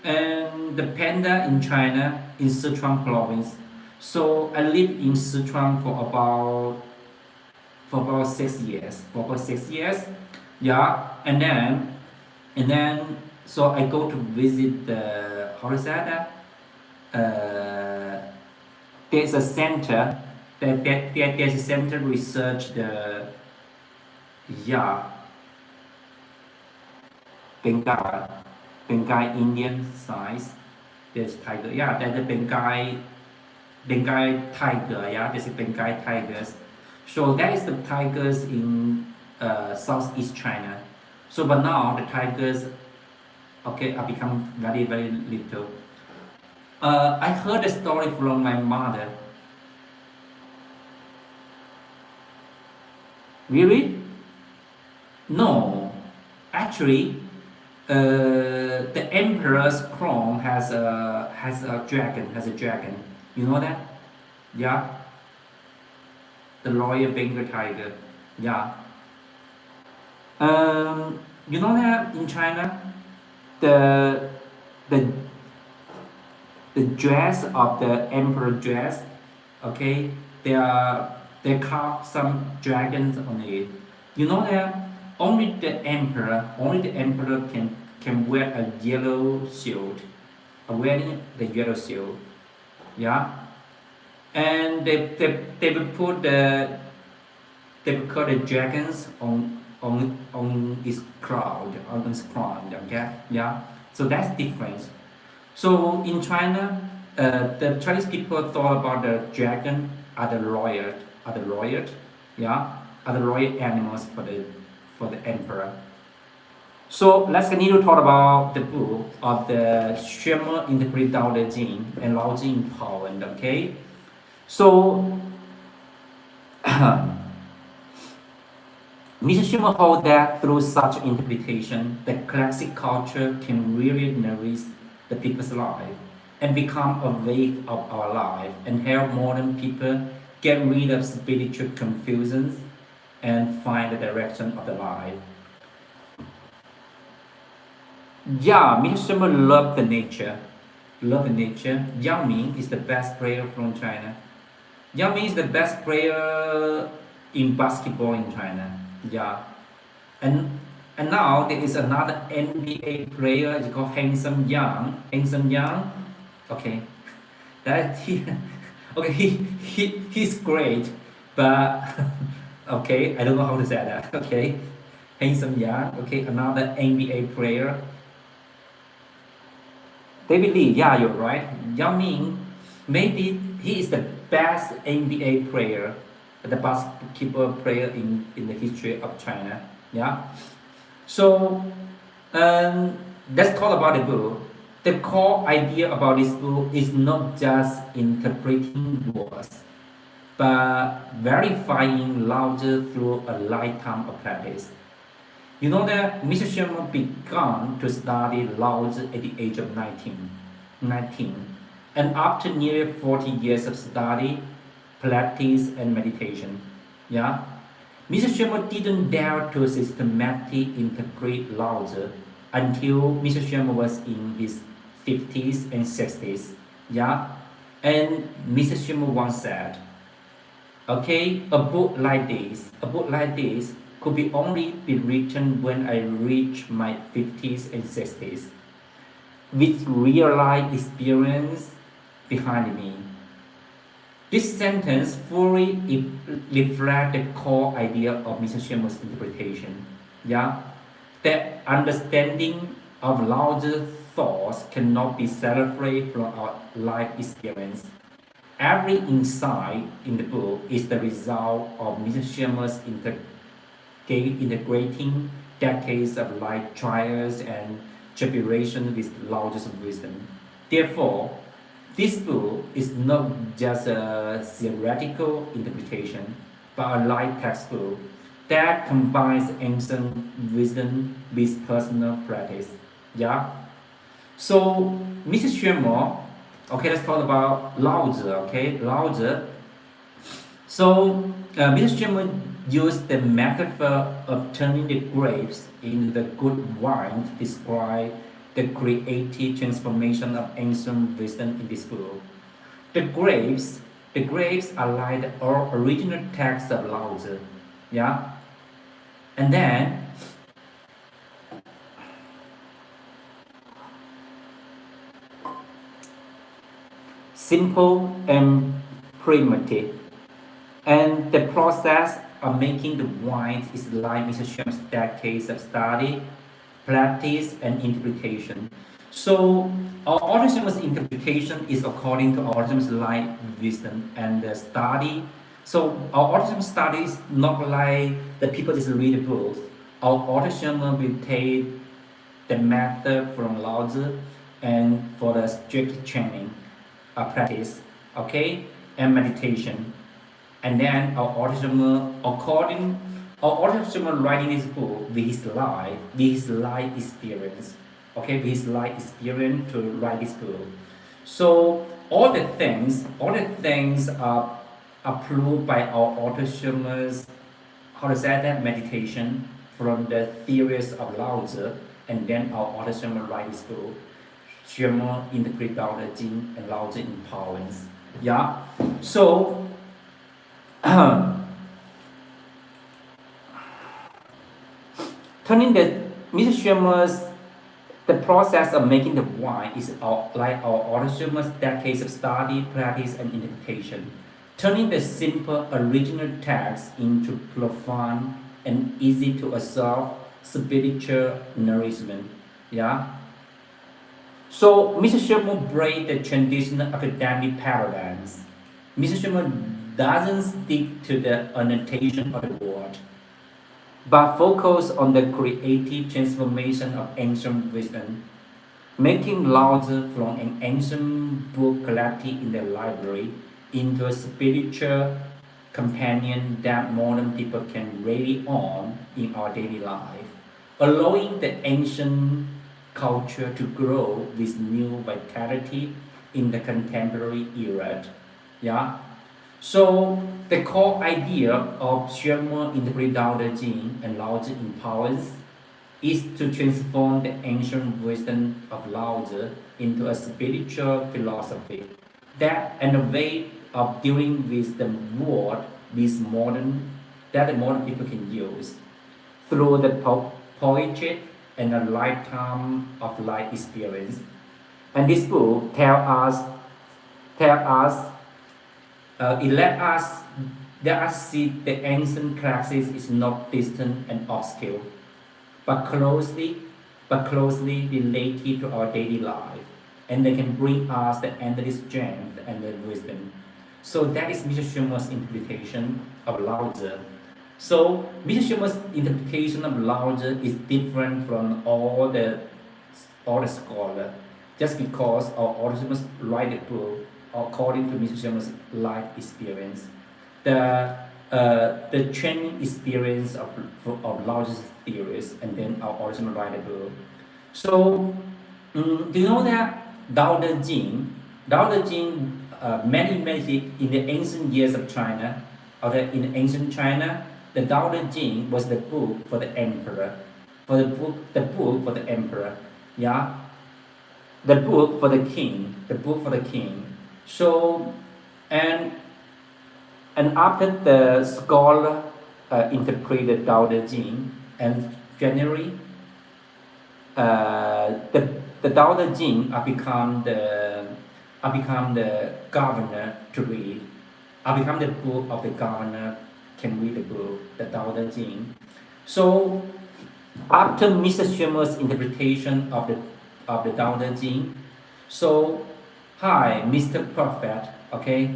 and the panda in China in Sichuan province. So I lived in Sichuan for about 6 years. For about 6 years, yeah, and then so I go to visit the how is that? There's a center there's a center research the yeah Bengal Bengal Indian size. There's tiger. Yeah, there's a Bengal tiger. Yeah, there's a Bengal tigers. So that is the tigers in southeast China. So but now the tigers okay are become very very little. I heard a story from my mother. Really? No, actually, the emperor's crown has a dragon. You know that? Yeah, the royal Bengal tiger. Yeah. You know that in China, the the the dress of the emperor dress, okay, they carve some dragons on it. You know that only the emperor can wear a yellow shield, wearing the yellow shield. Yeah, and they will put they will cut the dragons on his crown. Okay, yeah. So that's different. So in China, the Chinese people thought about the dragon are the royal, yeah, are the royal animals for the emperor. So let's continue to talk about the book of the Xuemo interpret Tao Te Ching and Laozi in Poland. Okay, so Mr. Schumer holds that through such interpretation, the classic culture can really nourish the people's life and become a wave of our life and help modern people get rid of spiritual confusions and find the direction of the life. Yeah, Mr. Schumer loved the nature. Love the nature. Yao Ming is the best player from China. Yao Ming is the best player in basketball in China. Yeah, and and now there is another NBA player. It's called Handsome Young. Handsome Young. Okay, that he. Okay, he's great, but okay, I don't know how to say that. Okay, Handsome Young. Okay, another NBA player. David Lee. Yeah, you're right. Yao Ming. Maybe he is the best NBA player, the basketball player in the history of China. Yeah. So let's talk about the book. The core idea about this book is not just interpreting words, but verifying Laozi through a lifetime of practice. You know that Mr. Sherman began to study Laozi at the age of 19, and after nearly 40 years of study, practice, and meditation, yeah, Mr. Sherman didn't dare to systematically interpret Laozi until Mr. Sherman was in his 50s and 60s, yeah, and Mr. Sherman once said, okay, a book like this could be only be written when I reach my 50s and 60s, with real life experience behind me. This sentence fully reflects the core idea of Mr. Sherman's interpretation. Yeah, the understanding of Laozi thoughts cannot be separated from our life experience. Every insight in the book is the result of Mr. Xuemo's integrating decades of life trials and tribulation with Laozi's wisdom. Therefore, this book is not just a theoretical interpretation, but a life textbook that combines ancient wisdom with personal practice. Yeah. So, Mrs. Xuemo, okay, let's talk about Laozi. Okay, Laozi. So, Mrs. Xuemo used the metaphor of turning the grapes into the good wine to describe the creative transformation of ancient wisdom in this book. The grapes, the grapes are like the original text of Laozi. Yeah, and then simple and primitive. And the process of making the wine is like Mr. Sham's decades of study, practice, and interpretation. So our autism's interpretation is according to our autism's life wisdom and the study. So our autism study is not like the people just read the books. Our autism will take the method from Laozi and for the strict training, practice, okay, and meditation. And then our autism, according our autism writing this book with his life experience, okay, with his life experience to write this book. So all the things are approved by our autism's, how to say that, meditation from the theories of Laozi, and then our autism write this book. Xuemo interpret Tao Te Ching and Laozi empowers. Yeah. So turning the Mr. Xuemo's the process of making the wine is like our autism's decades of study, practice, and interpretation. Turning the simple original text into profound and easy to absorb spiritual nourishment. Yeah. So Mr. Xuemo breaks the traditional academic paradigms. Mr. Xuemo doesn't stick to the annotation of the word, but focus on the creative transformation of ancient wisdom, making Laozi from an ancient book collected in the library into a spiritual companion that modern people can rely on in our daily life, allowing the ancient culture to grow with new vitality in the contemporary era. Yeah. So the core idea of Xuemo interpret Tao Te Ching and Laozi empowers is to transform the ancient wisdom of Laozi into a spiritual philosophy that and a way of dealing with the world that the modern people can use through the poetry and a lifetime of life experience. And this book tell us it let us see the ancient classics is not distant and obscure, but closely related to our daily life, and they can bring us the endless strength and the wisdom. So that is Mr. Xuemo's interpretation of Laozi. So Mr. Xuemo's interpretation of Laozi is different from all the scholars, just because our authors write the book according to Mr. Xuemo's life experience. The training experience of Laozi's theories, and then our original write the book. So do you know that Tao Te Ching, many in the ancient years of China, in the ancient China, the Tao Te Ching was the book for the emperor, the book for the emperor, yeah, the book for the king. So, and after the scholar interpreted Tao Te Ching, and generally, the Tao Te Ching are become the governor to read. I become the book of the governor can read the book, the Tao Te Ching. So after Mr. Xuemo's interpretation of of the Tao Te Ching. So, hi, Mr. Prophet. Okay,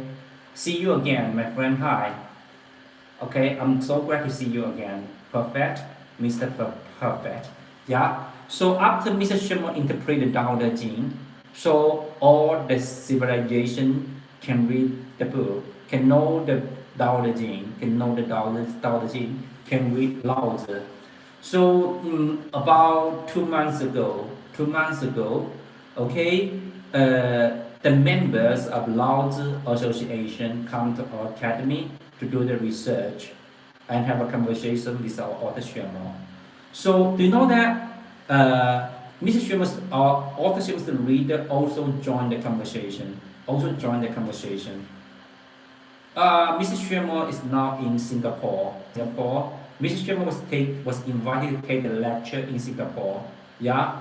see you again, my friend. Hi. Okay, I'm so glad to see you again, Prophet, Mr. Prophet. Yeah. So after Mr. Xuemo interpreted the Tao Te Ching, so all the civilization can read the book, can know the Tao Te Ching, can know the Tao Te Ching, can read Laozi. So about 2 months ago, okay, the members of Laozi Association come to our academy to do the research and have a conversation with our author Xuemo. So do you know that Mr. Xuemo's author Xuemo's the reader also joined the conversation. Mr. Xuemo is now in Singapore. Mr. Xuemo was invited to take a lecture in Singapore. Yeah,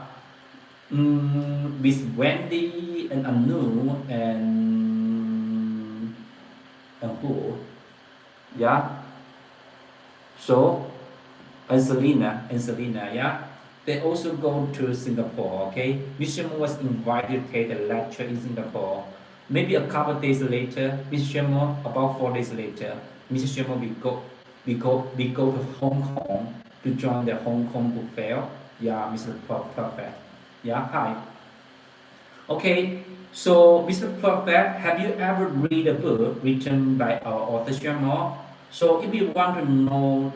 with Wendy and Anu and who? Yeah. So and Selena, yeah. They also go to Singapore. Okay, Mr. Xuemo was invited to take a lecture in Singapore. Maybe a couple of days later, Mr. Xuemo, about 4 days later, Mr. Xuemo we go to Hong Kong to join the Hong Kong book fair. Yeah, Mr. Prophet. Yeah, hi. Okay, so Mr. Prophet, have you ever read a book written by our author Xuemo? So if you want to know,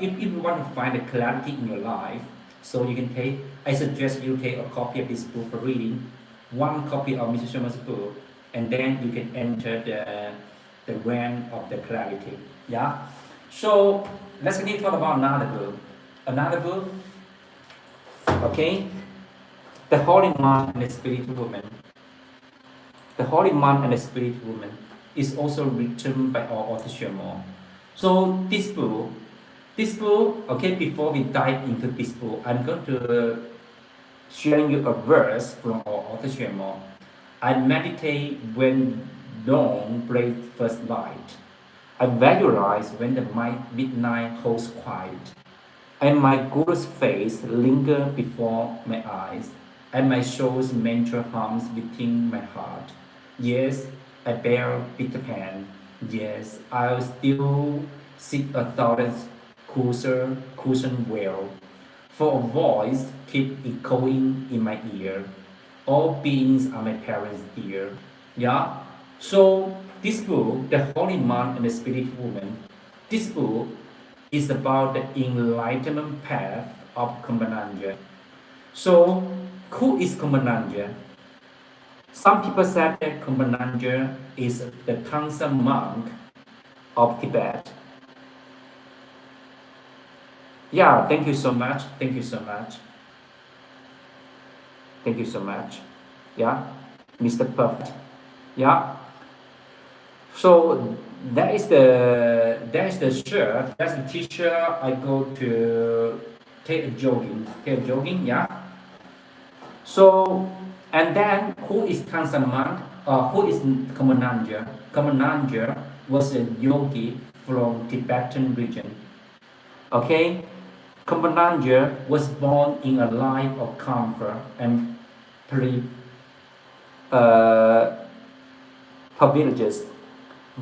if you want to find the clarity in your life, so you can take, I suggest you take a copy of this book for reading, one copy of Mr. Xuemo's book, and then you can enter the realm of the clarity. Yeah. So let's continue to talk about another book. Okay, the Holy Man and the Spiritual Woman. The Holy Man and the Spiritual Woman is also written by our author Xuemo. So this book, okay, before we dive into this book, I'm going to share you a verse from our author Xuemo. I meditate when dawn breaks first light. I visualize when the midnight holds quiet, and my Guru's face lingers before my eyes, and my soul's mantra hums within my heart. Yes, I bear bitter pain. Yes, I'll still seek a thousand cushion well, for a voice keep echoing in my ear. All beings are my parents dear. Yeah. So this book, The Holy Man and the Spiritual Woman, this book is about the enlightenment path of Kumbhananja. So who is Kumbhananja? Some people said that Kumbhananja is the Kangsa monk of Tibet. Yeah, thank you so much. Yeah, Mr. Perfect. Yeah. So that is the shirt. That's the t-shirt. I go to take a jogging. Yeah. So and then who is Kansaman? Who is Kumbhananja? Kumbhananja was a yogi from Tibetan region. Okay, Kumbhananja was born in a life of comfort and privileges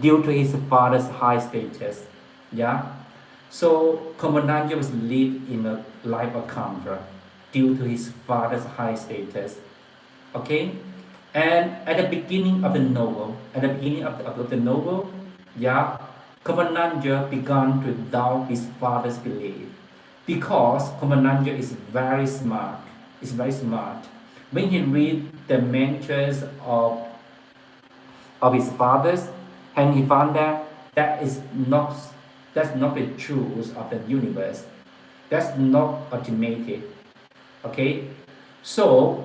due to his father's high status. Yeah. So Kumbhananja was lived in a life of comfort due to his father's high status. Okay. And at the beginning of the novel, yeah, Kumbhananja began to doubt his father's belief because Kumbhananja is very smart. When he read the mantras of his fathers, and he found that that's not the truth of the universe. That's not ultimated. Okay, so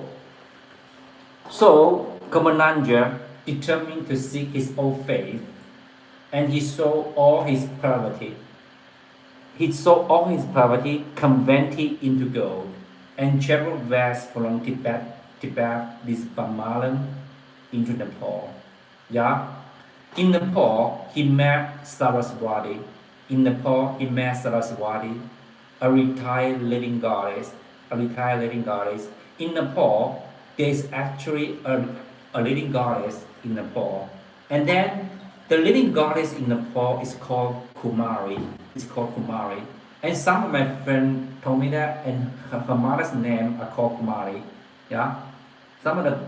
Kumbhananja determined to seek his own faith, and he sold all his poverty. Converted into gold, and traveled west from Tibet with Bamalan into Nepal. Yeah. In Nepal, he met Saraswati. A retired living goddess. in Nepal, there is actually a living goddess in Nepal. And then the living goddess in Nepal is called Kumari. It's called Kumari. And some of my friends told me that, and her mother's name are called Kumari. Yeah. Some of the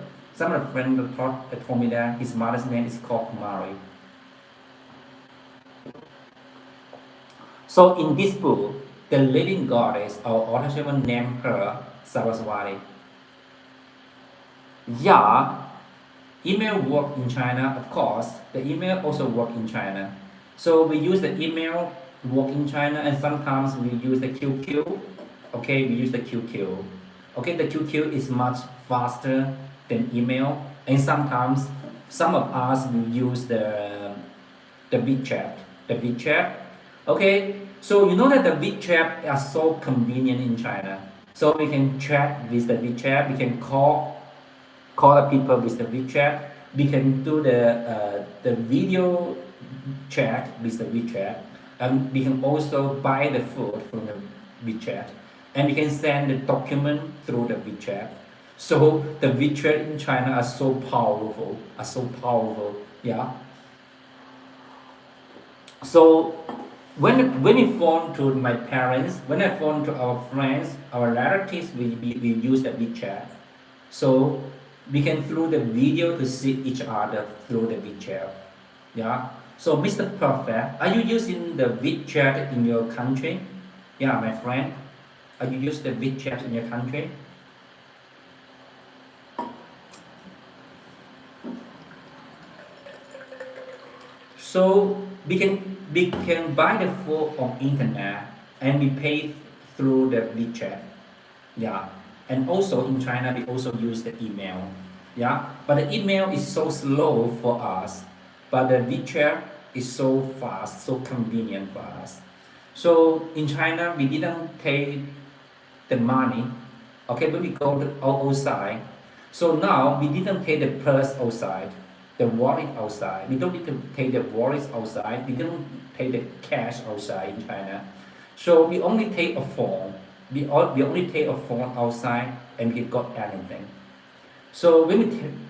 friends told me that his mother's name is called Kumari. So in this book, the living goddess, our author Xuemo named her Saraswati. Yeah, email work in China, of course. The email also work in China. So we use the email work in China, and sometimes we use the QQ. Okay, we use the QQ. Okay, the QQ is much faster than email, and sometimes some of us will use the WeChat. The WeChat. Okay, so you know that the WeChat are so convenient in China. So we can chat with the WeChat. We can call the people with the WeChat. We can do the video chat with the WeChat, and we can also buy the food from the WeChat, and we can send the document through the WeChat. So the WeChat in China are so powerful, yeah. So when we phone to my parents, when I phone to our friends, our relatives, we use the WeChat. So we can through the video to see each other through the WeChat. Yeah. So Mr. Perfect, are you using the WeChat in your country? Yeah, my friend. Are you using the WeChat in your country? So we can buy the food on internet and we pay through the WeChat. Yeah. And also in China we also use the email. Yeah. But the email is so slow for us. But the WeChat is so fast, so convenient for us. So in China we didn't pay the money. Okay, when we go outside. So now we didn't pay the purse outside, the wallet outside. We don't need to pay the wallets outside. We don't pay the cash outside in China. So we only take a phone. We only take a phone outside and we got anything. So when we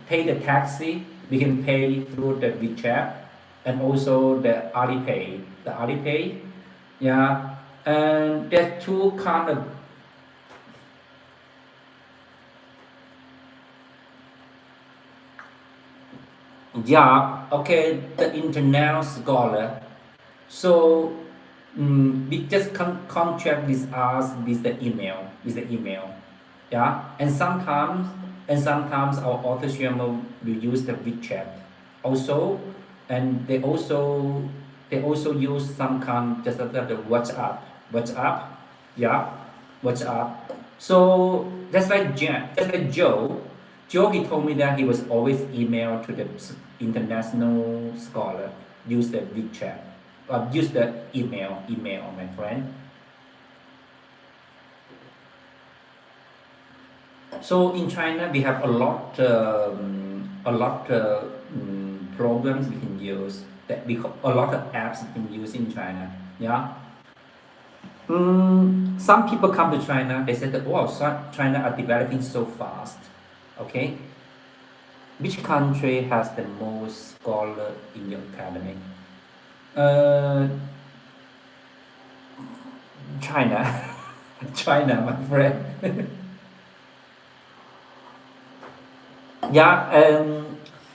pay the taxi, we can pay through the WeChat and also the Alipay. The Alipay, yeah. And there's two kind of yeah, okay, the internal scholar. So we just contract with us with the email, yeah. And sometimes our author Xuemo will use the WeChat also, and they also use some kind just like the WhatsApp, yeah, WhatsApp. So just like Joe, he told me that he was always email to the international scholar, use the WeChat, use the email, my friend. So in China, we have a lot programs we can use that a lot of apps we can use in China. Yeah. Some people come to China. They said that wow, China are developing so fast. Okay. Which country has the most scholar in your academy? Uh, China. China, my friend. Yeah,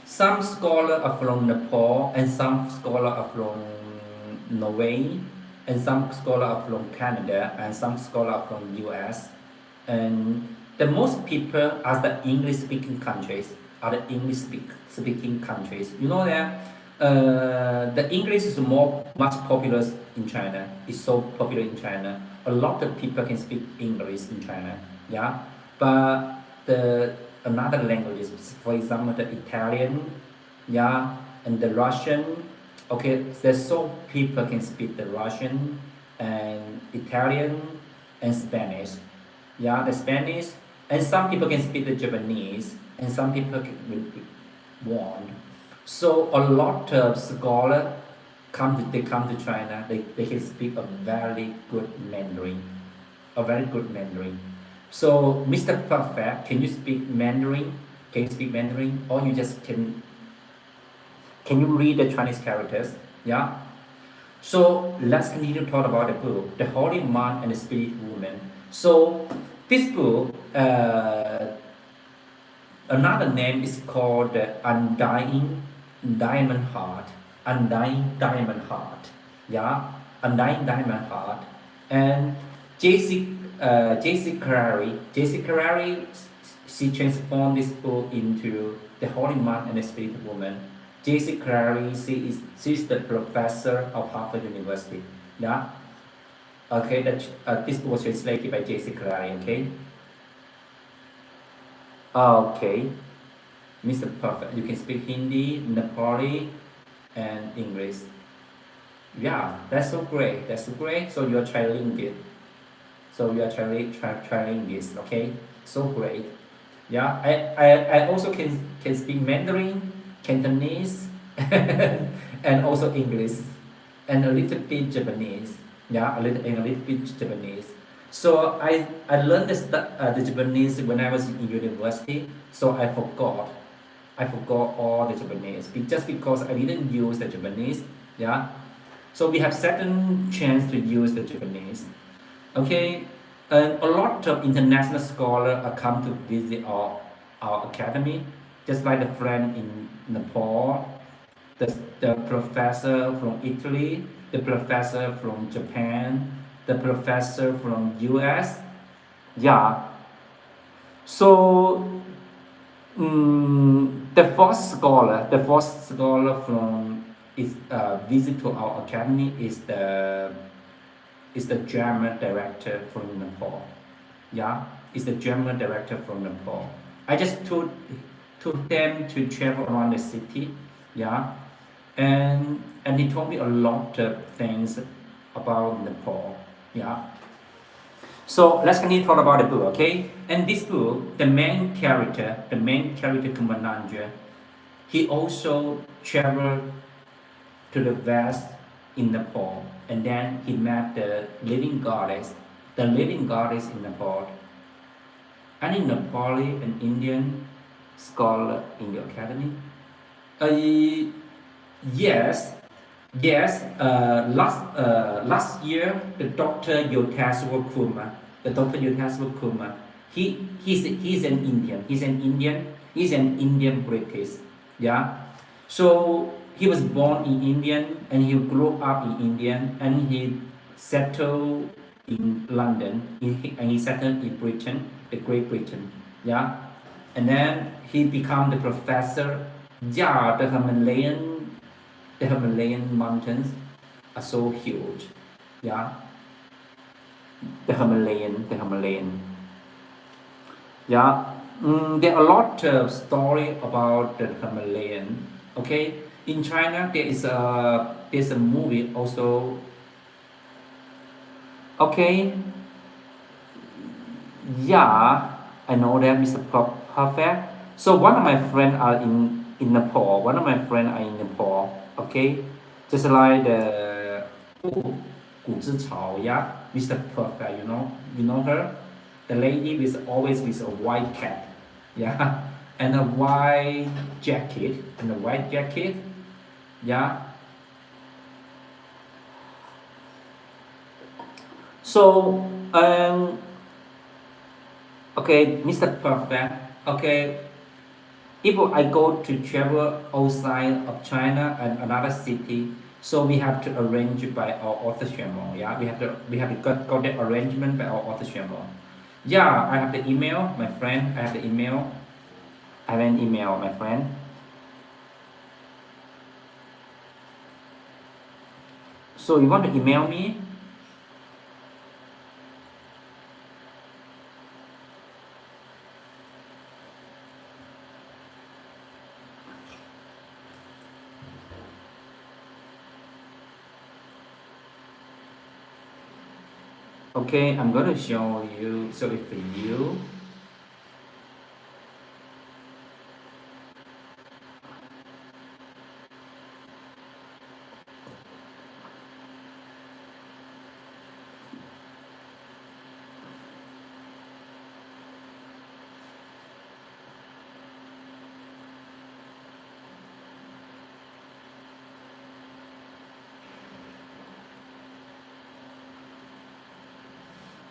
some scholars are from Nepal, and some scholars are from Norway, and some scholars are from Canada, and some scholars are from US. And the most people are the English-speaking countries. Speaking countries. You know that the English is much popular in China. It's so popular in China. A lot of people can speak English in China. Yeah, but the another languages, for example, the Italian, yeah, and the Russian. Okay, there's so people can speak the Russian and Italian and Spanish. Yeah, the Spanish, and some people can speak the Japanese, and some people want. So a lot of scholars they come to China. They can speak a very good Mandarin, a very good Mandarin. So, Mr. Perfect, can you speak Mandarin? Can you speak Mandarin, or you just can you read the Chinese characters? Yeah. So let's continue to talk about the book, The Holy Man and the Spirit Woman. So this book, another name is called the Undying Diamond Heart. Undying Diamond Heart. Yeah, Undying Diamond Heart. And J.C. Clary, she transformed this book into The Holy Man and the Spirit Woman. J.C. Clary, she's the professor of Harvard University. Yeah. Okay, this book was translated by J.C. Clary. Okay. Okay. Mr. Perfect. You can speak Hindi, Nepali, and English. Yeah, that's so great. That's so great. So you're trilingual. So you are trying this. Okay. So great. Yeah. I also can speak Mandarin, Cantonese, and also English, and a little bit Japanese. Yeah, a little bit Japanese. So I learned the Japanese when I was in university. So I forgot all the Japanese just because I didn't use the Japanese. Yeah. So we have second chance to use the Japanese. Okay. And a lot of international scholars are come to visit our academy, just like the friend in Nepal, the professor from Italy, the professor from Japan, the professor from US. Yeah. So the first scholar from is visit to our academy is the German director from Nepal. Yeah, is the German director from Nepal. I just took them to travel around the city. Yeah, and he told me a lot of things about Nepal. Yeah. So let's continue to talk about the book, okay? And this book, the main character Kumananja, he also traveled to the west in Nepal, and then he met the living goddess in Nepal. Any Nepali and Indian scholar in your academy? Uh, yes, yes. Last year, the Doctor Yotaswa Kumar, he's an Indian. He's an Indian British. Yeah. So he was born in Indian and he grew up in Indian and he settled in London and he settled in Britain, the Great Britain. Yeah. And then he became the professor. Yeah, the Himalayan mountains are so huge. Yeah, the Himalayan. Yeah, there are a lot of story about the Himalayan. Okay, in China there's a movie also. Okay, yeah, I know that Mr. Perfect. So one of my friends are in Nepal. One of my friends are in Nepal. Okay, just like the Gu Zhichao, yeah, Mr. Perfect. You know her, the lady with always with a white cap, yeah, and a white jacket, yeah. So okay, Mr. Perfect. Okay, if I go to travel outside of China and another city, so we have to arrange it by our author Xuemo. Yeah, we have to got the arrangement by our author Xuemo. Yeah, I have the email, my friend. I have the email. I have an email, my friend. So you want to email me? Okay, I'm gonna show you. So if you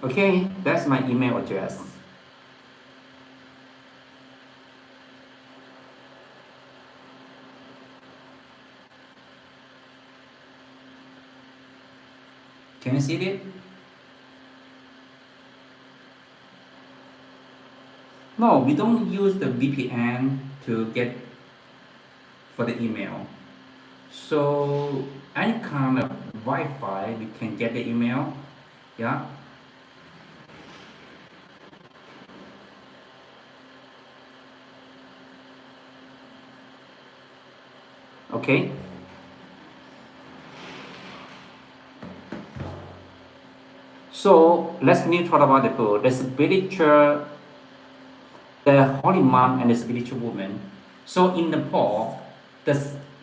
Okay, that's my email address. Can you see it? No, we don't use the VPN to get for the email. So any kind of Wi-Fi, we can get the email. Yeah. Okay. So let's continue to talk about the book. The spiritual, the holy mom and the spiritual woman. So in Nepal, the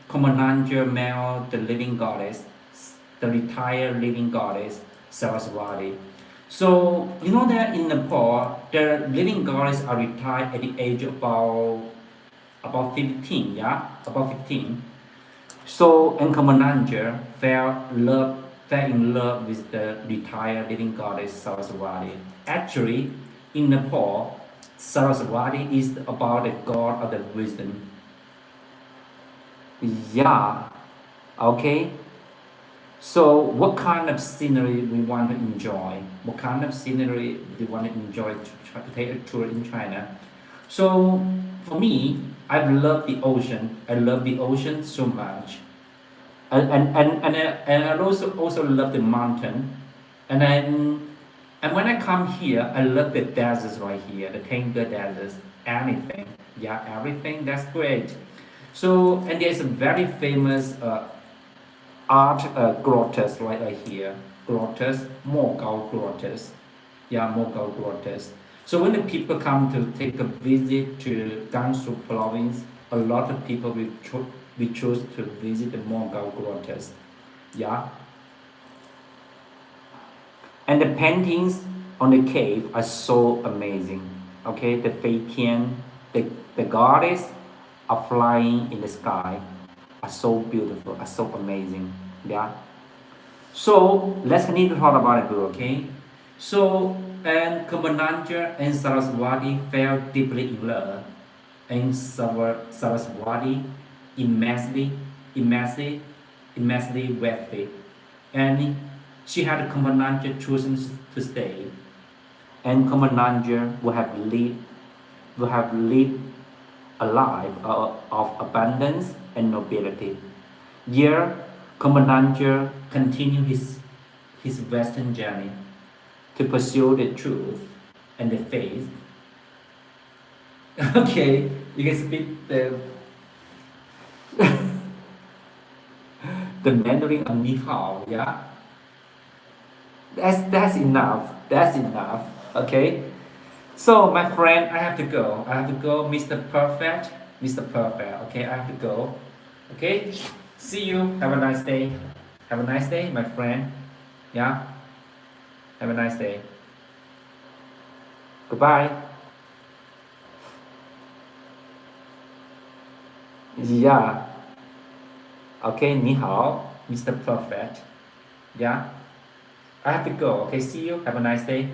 Commander male, the living goddess, the retired living goddess, Saraswati. So you know that in Nepal, the living goddess are retired at the age of about 15, yeah, about 15. So Enkamananja fell in love with the retired living goddess Saraswati. Actually, in Nepal, Saraswati is about the god of the wisdom. Yeah, okay. So what kind of scenery we want to enjoy? What kind of scenery we want to enjoy to take a tour in China? So for me, I love the ocean. I love the ocean so much. And I also love the mountain. And then and when I come here, I love the deserts right here, the Tengger deserts, anything. Yeah, everything. That's great. So and there's a very famous art grottos right here. Grottos, Mogao grottos. Yeah, Mogao grottos. So when the people come to take a visit to Gansu province, a lot of people will choose to visit the Mogao grottos. Yeah. And the paintings on the cave are so amazing. Okay, the Fei Tian, the goddess are flying in the sky, are so beautiful, are so amazing. Yeah. So let's continue to talk about it, okay? So and Kamananja and Saraswati fell deeply in love, and Saraswati immensely, immensely, immensely wealthy, and she had Kamananja chosen to stay, and Kamananja would have lived a life of abundance and nobility. Here, Kamananja continued his Western journey to pursue the truth and the faith. Okay, you can speak the Mandarin of Ni Hao, yeah? That's enough. That's enough. Okay? So my friend, I have to go. I have to go, Mr. Perfect. Mr. Perfect. Okay, I have to go. Okay? See you. Have a nice day. Have a nice day, my friend. Yeah? Have a nice day. Goodbye. Yeah. Okay, 你好, Mr. Perfect. Yeah? I have to go. Okay, see you. Have a nice day.